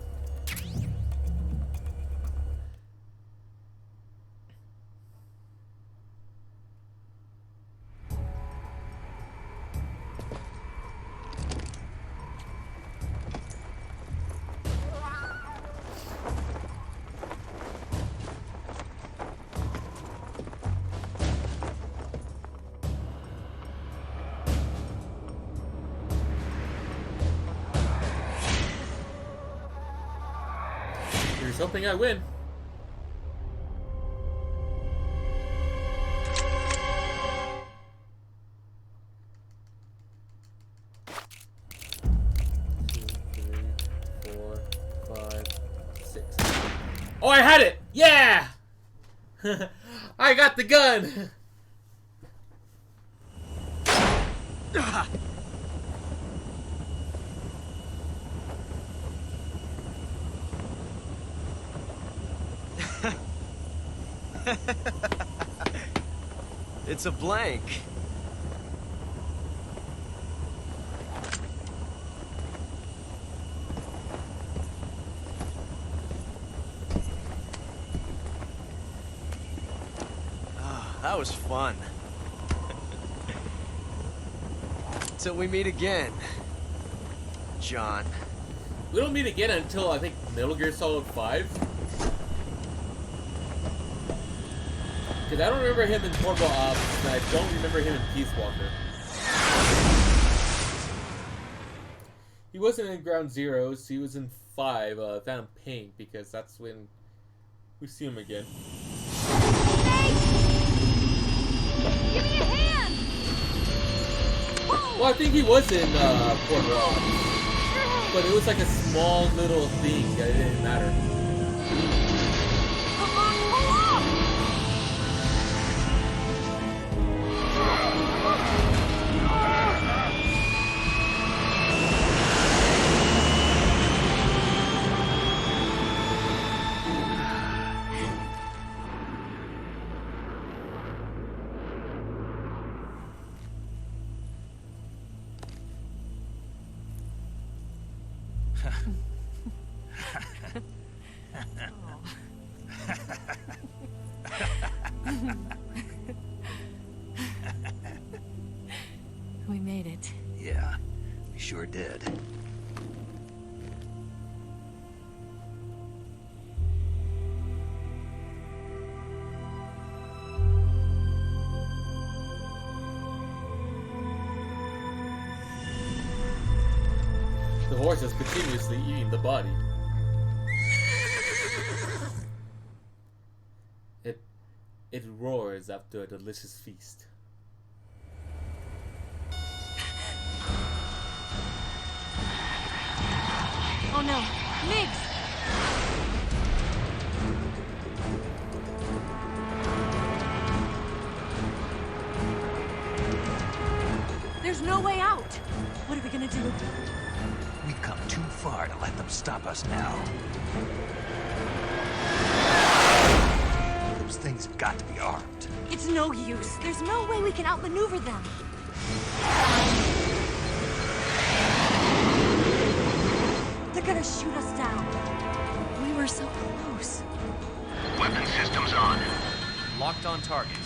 Here's hoping I win. Oh, I had it! Yeah! I got the gun! It's a blank. Ah, that was fun. Till we meet again, John. We don't meet again until, I think, Metal Gear Solid 5. Because I don't remember him in Portable Ops, and I don't remember him in Peace Walker. He wasn't in Ground Zeroes, he was in 5, Phantom Pain, because that's when we see him again. Give me a hand! Well, I think he was in Portable Ops, but it was like a small little thing that it didn't matter. Come on, pull up! We made it. Yeah, we sure did. The horse is continuously eating the body. It roars after a delicious feast. Oh no, Migs! There's no way out! What are we gonna do? We've come too far to let them stop us now. Those things have got to be armed. It's no use. There's no way we can outmaneuver them. They're gonna shoot us down. We were so close. Weapon systems on. Locked on target.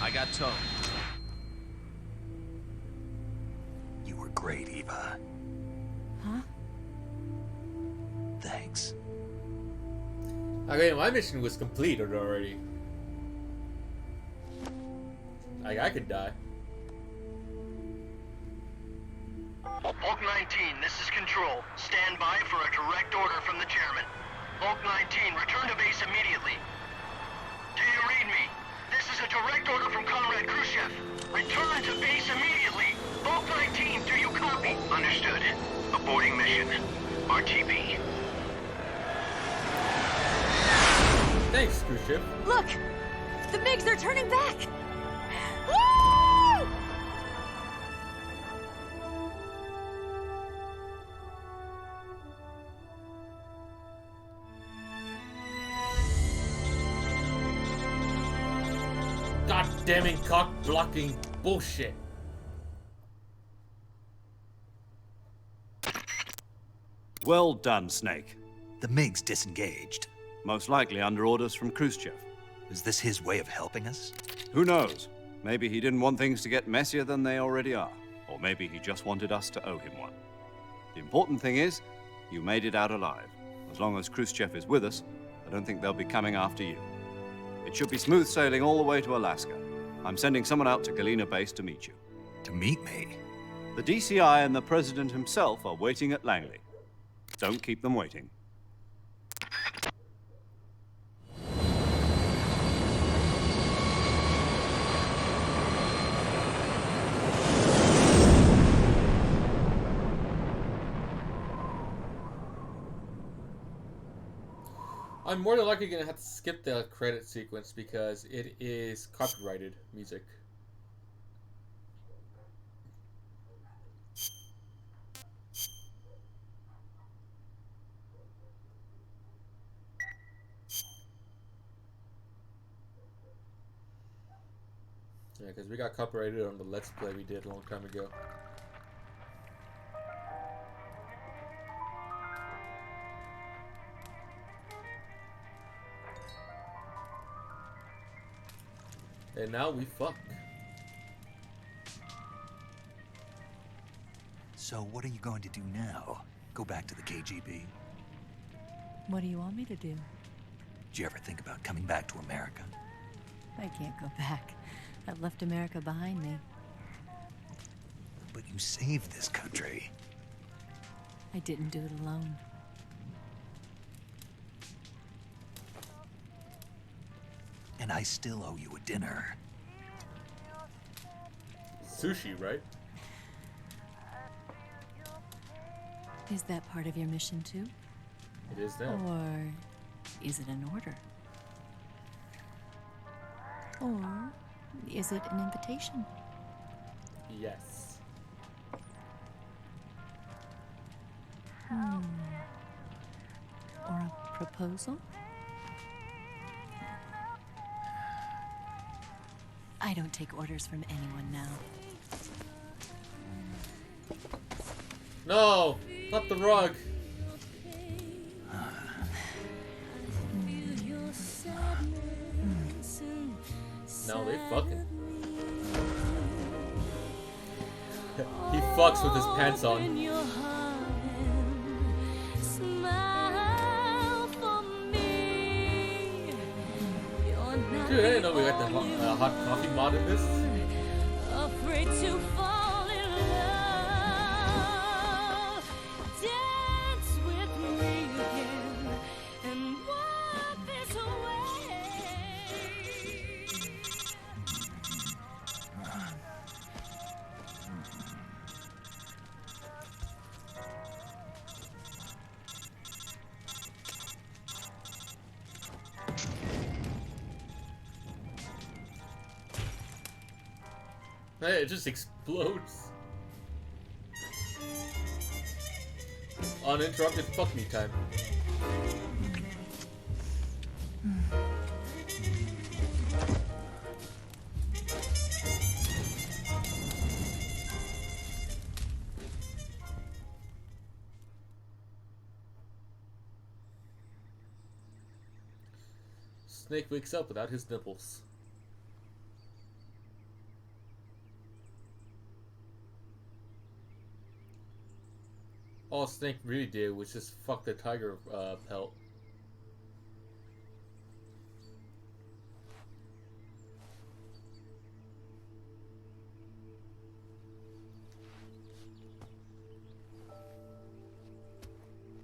I got towed. You were great, Eva. Huh? Thanks. Okay, my mission was completed already. I Like, I could die. Bulk 19, this is Control. Stand by for a direct order from the chairman. Bulk 19, return to base immediately. Do you read me? This is a direct order from Comrade Khrushchev. Return to base immediately. Bulk 19, do you copy? Understood. Aborting mission. RTB. Thanks, Khrushchev. Look! The MiGs are turning back! Woo! God damn it, cock blocking bullshit. Well done, Snake. The MiGs disengaged. Most likely under orders from Khrushchev. Is this his way of helping us? Who knows? Maybe he didn't want things to get messier than they already are. Or maybe he just wanted us to owe him one. The important thing is, you made it out alive. As long as Khrushchev is with us, I don't think they'll be coming after you. It should be smooth sailing all the way to Alaska. I'm sending someone out to Galena Base to meet you. To meet me? The DCI and the President himself are waiting at Langley. Don't keep them waiting. I'm more than likely gonna have to skip the credit sequence because it is copyrighted music. Yeah, because we got copyrighted on the Let's Play we did a long time ago. And now we fuck. So what are you going to do now? Go back to the KGB? What do you want me to do? Did you ever think about coming back to America? I can't go back. I've left America behind me. But you saved this country. I didn't do it alone. And I still owe you a dinner. Sushi, right? Is that part of your mission too? It is now. Or is it an order? Or is it an invitation? Yes. Or a proposal? I don't take orders from anyone now. No! Not the rug! No, they fucking. He fucks with his pants on. Dude, I didn't know we got the hot coffee mod in this. Afraid to fall in love. Dance with me again and walk this way. Hey, it just explodes. Uninterrupted fuck me time. Snake wakes up without his nipples. All Snake really did was just fuck the tiger pelt.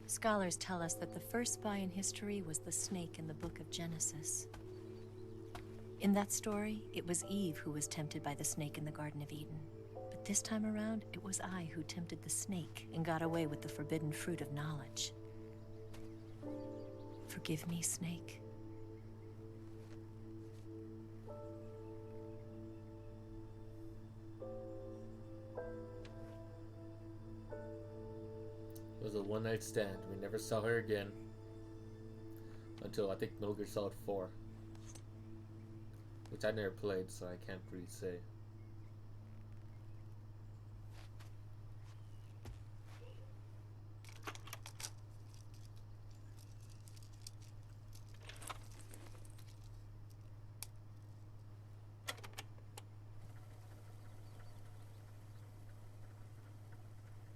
Scholars tell us that the first spy in history was the snake in the book of Genesis. In that story, it was Eve who was tempted by the snake in the Garden of Eden. But this time around, it was I who tempted the snake and got away with the forbidden fruit of knowledge. Forgive me, Snake. It was a one-night stand. We never saw her again. Until I think Metal Gear Solid 4. Which I never played, so I can't really say.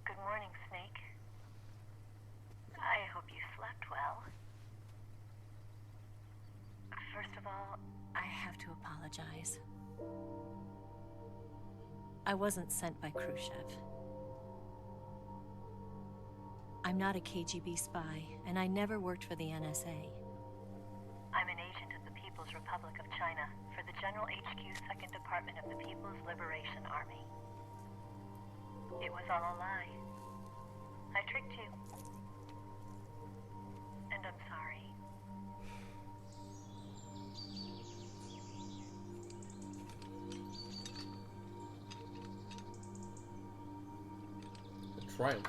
Good morning, Snake. I hope you slept well. First of all, I have to apologize. I wasn't sent by Khrushchev. I'm not a KGB spy, and I never worked for the NSA. I'm an agent of the People's Republic of China for the General HQ 2nd Department of the People's Liberation Army. It was all a lie. I tricked you. And I'm sorry. A triumph.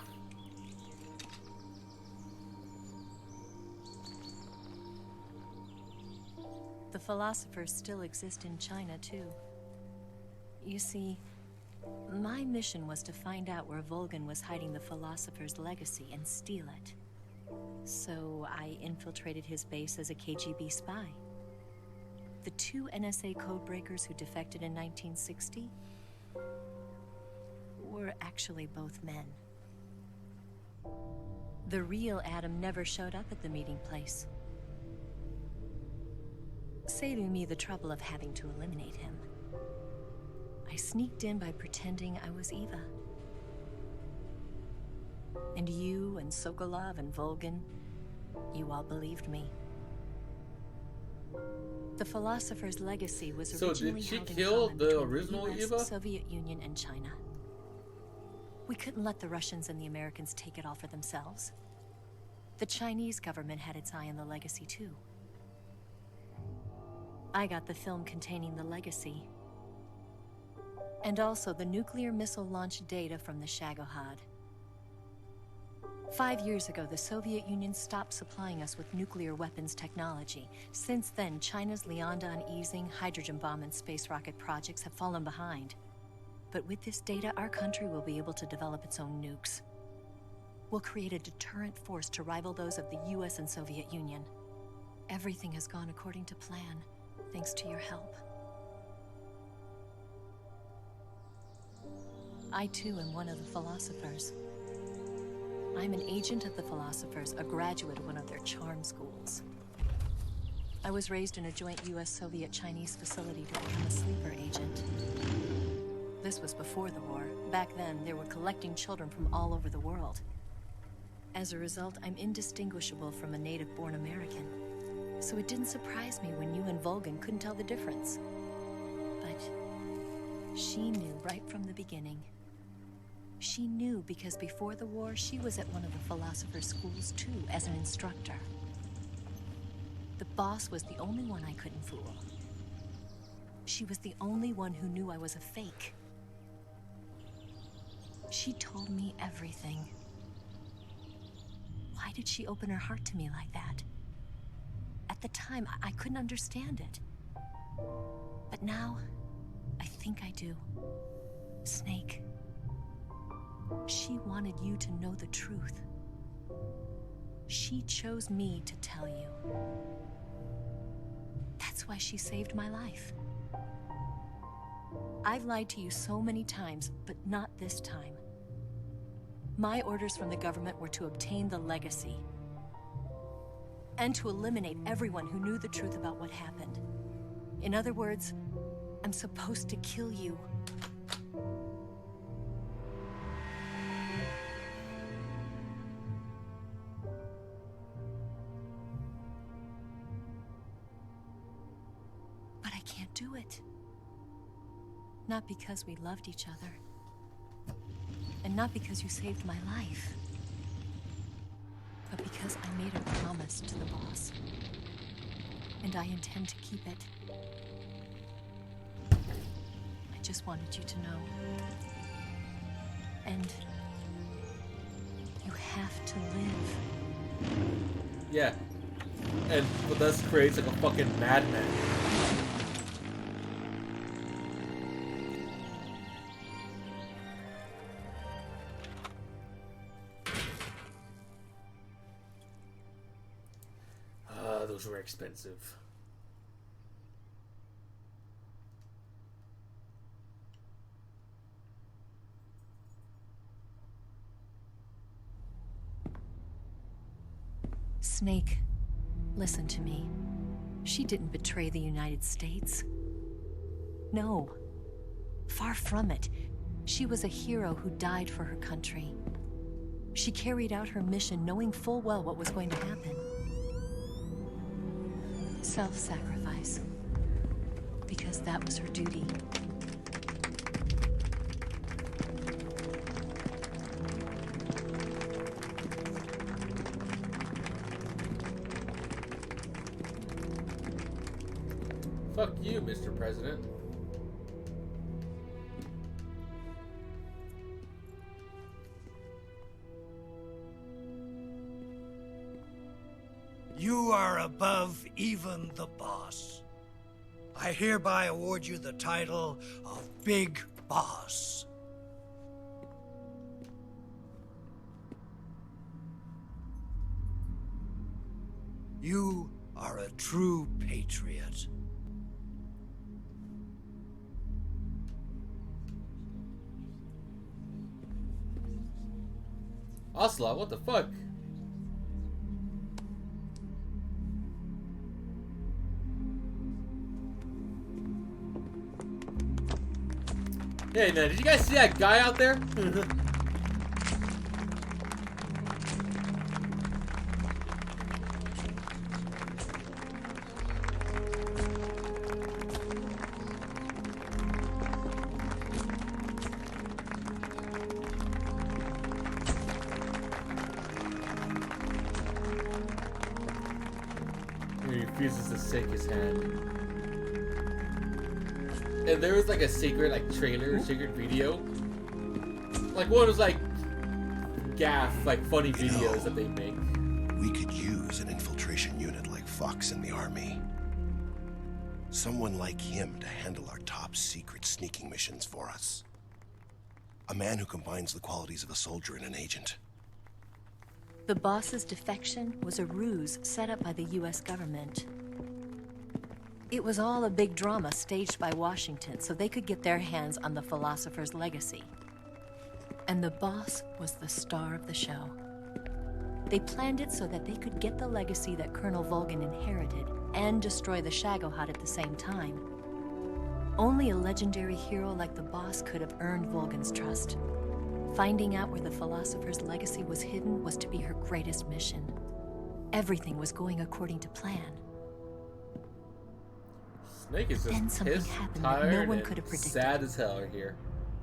The philosophers still exist in China, too. You see, my mission was to find out where Volgin was hiding the philosopher's legacy and steal it. So I infiltrated his base as a KGB spy. The 2 NSA codebreakers who defected in 1960 were actually both men. The real Adam never showed up at the meeting place, saving me the trouble of having to eliminate him. I sneaked in by pretending I was Eva. And you and Sokolov and Volgin, you all believed me. The philosopher's legacy was originally So held did she in kill common the between original US, Eva? Soviet Union, and China. We couldn't let the Russians and the Americans take it all for themselves. The Chinese government had its eye on the legacy too. I got the film containing the legacy, and also the nuclear missile launch data from the Shagohod. 5 years ago, the Soviet Union stopped supplying us with nuclear weapons technology. Since then, China's Liaodong easing, hydrogen bomb, and space rocket projects have fallen behind. But with this data, our country will be able to develop its own nukes. We'll create a deterrent force to rival those of the US and Soviet Union. Everything has gone according to plan, thanks to your help. I too am one of the philosophers. I'm an agent of the philosophers, a graduate of one of their charm schools. I was raised in a joint US-Soviet-Chinese facility to become a sleeper agent. This was before the war. Back then, they were collecting children from all over the world. As a result, I'm indistinguishable from a native-born American. So it didn't surprise me when you and Volgin couldn't tell the difference. But she knew right from the beginning. She knew because before the war, she was at one of the philosopher's schools too, as an instructor. The boss was the only one I couldn't fool. She was the only one who knew I was a fake. She told me everything. Why did she open her heart to me like that? At the time, I couldn't understand it. But now, I think I do. Snake. She wanted you to know the truth. She chose me to tell you. That's why she saved my life. I've lied to you so many times, but not this time. My orders from the government were to obtain the legacy and to eliminate everyone who knew the truth about what happened. In other words, I'm supposed to kill you. do it. Not because we loved each other. And not because you saved my life. But because I made a promise to the boss. And I intend to keep it. I just wanted you to know. And you have to live. Yeah. And but thus creates like a fucking madman. Those were expensive. Snake, listen to me. She didn't betray the United States. No. Far from it. She was a hero who died for her country. She carried out her mission knowing full well what was going to happen. Self-sacrifice. Because that was her duty. Fuck you, Mr. President. You are above even the boss. I hereby award you the title of Big Boss. You are a true patriot. Ocelot, what the fuck? Hey man, did you guys see that guy out there? He refuses to shake his hand. And there was like a secret like trailer, secret video. Like one was like gaff, like funny videos that they make. We could use an infiltration unit like Fox in the army. Someone like him to handle our top secret sneaking missions for us. A man who combines the qualities of a soldier and an agent. The boss's defection was a ruse set up by the US government. It was all a big drama staged by Washington so they could get their hands on the philosopher's legacy. And the boss was the star of the show. They planned it so that they could get the legacy that Colonel Volgin inherited and destroy the Shagohod at the same time. Only a legendary hero like the boss could have earned Volgin's trust. Finding out where the philosopher's legacy was hidden was to be her greatest mission. Everything was going according to plan. Snake is Then just something pissed, happened that tired, no one and could have predicted. sad as hell right here.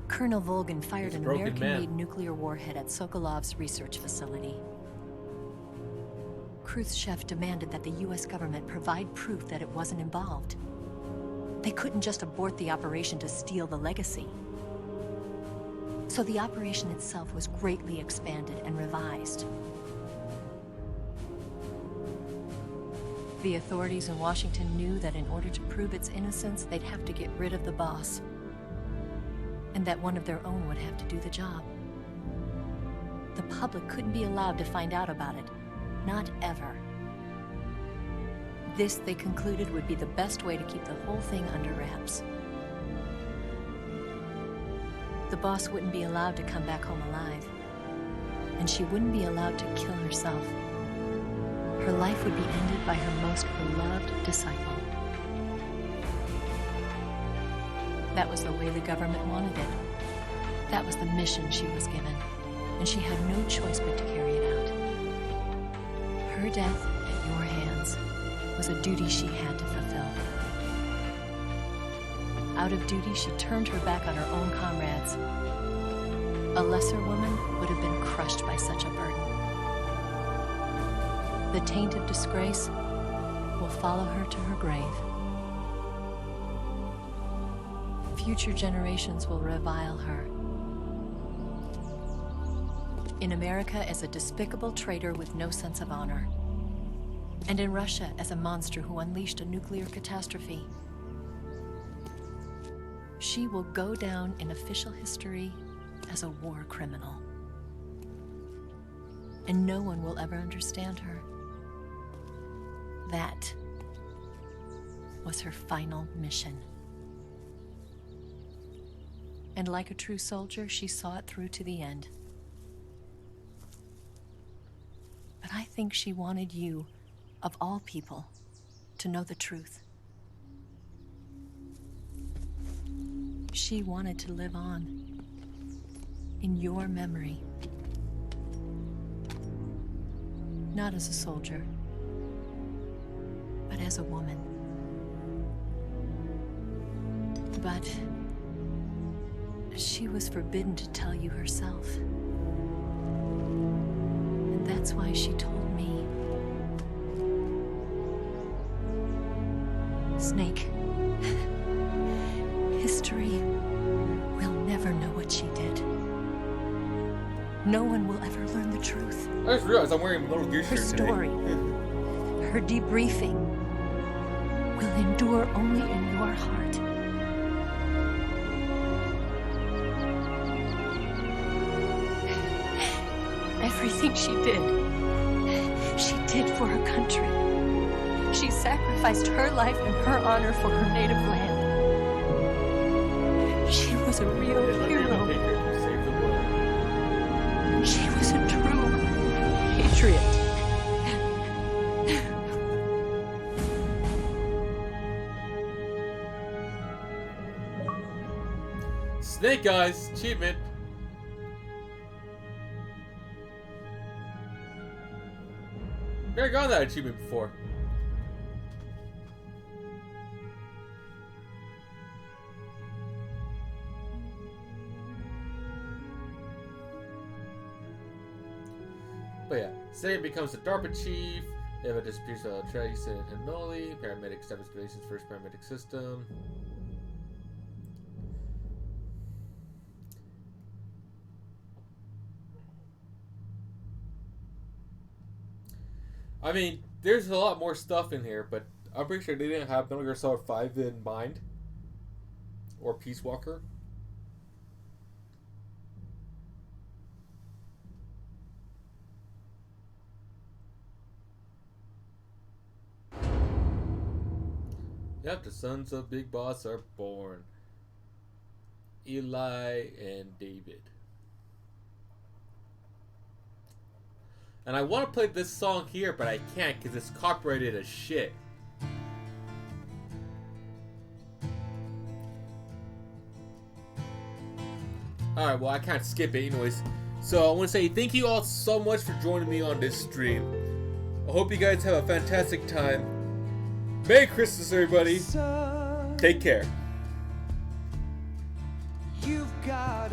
Colonel Volgin fired He's a an broken American-made man. nuclear warhead at Sokolov's research facility. Khrushchev demanded that the US government provide proof that it wasn't involved. They couldn't just abort the operation to steal the legacy. So the operation itself was greatly expanded and revised. The authorities in Washington knew that in order to prove its innocence, they'd have to get rid of the boss. And that one of their own would have to do the job. The public couldn't be allowed to find out about it. Not ever. This, they concluded, would be the best way to keep the whole thing under wraps. The boss wouldn't be allowed to come back home alive. And she wouldn't be allowed to kill herself. Her life would be ended by her most beloved disciple. That was the way the government wanted it. That was the mission she was given, and she had no choice but to carry it out. Her death at your hands was a duty she had to fulfill. Out of duty, she turned her back on her own comrades. A lesser woman would have been crushed by such a burden. The taint of disgrace will follow her to her grave. Future generations will revile her. In America as a despicable traitor with no sense of honor. And in Russia as a monster who unleashed a nuclear catastrophe. She will go down in official history as a war criminal. And no one will ever understand her. That was her final mission. And like a true soldier, she saw it through to the end. But I think she wanted you, of all people, to know the truth. She wanted to live on in your memory. Not as a soldier, but as a woman. But she was forbidden to tell you herself. And that's why she told me. Snake, history will never know what she did. No one will ever learn the truth. I just realized I'm wearing a little gear Her shirt story, her debriefing, will endure only in your heart. Everything she did for her country. She sacrificed her life and her honor for her native land. She was a real hero. She was a true patriot. Snake Eyes achievement. Never gotten that achievement before. But yeah, Snake becomes the DARPA chief. Eva disappears to Trace and Hanoli. Paramedic establishes Galatian's first paramedic system. I mean, there's a lot more stuff in here, but I'm pretty sure they didn't have Metal Gear Solid 5 in mind. Or Peace Walker. Yep, the sons of Big Boss are born. Eli and David. And I want to play this song here, but I can't because it's copyrighted as shit. Alright, well I can't skip it anyways. So I want to say thank you all so much for joining me on this stream. I hope you guys have a fantastic time. Merry Christmas, everybody. Take care. You've got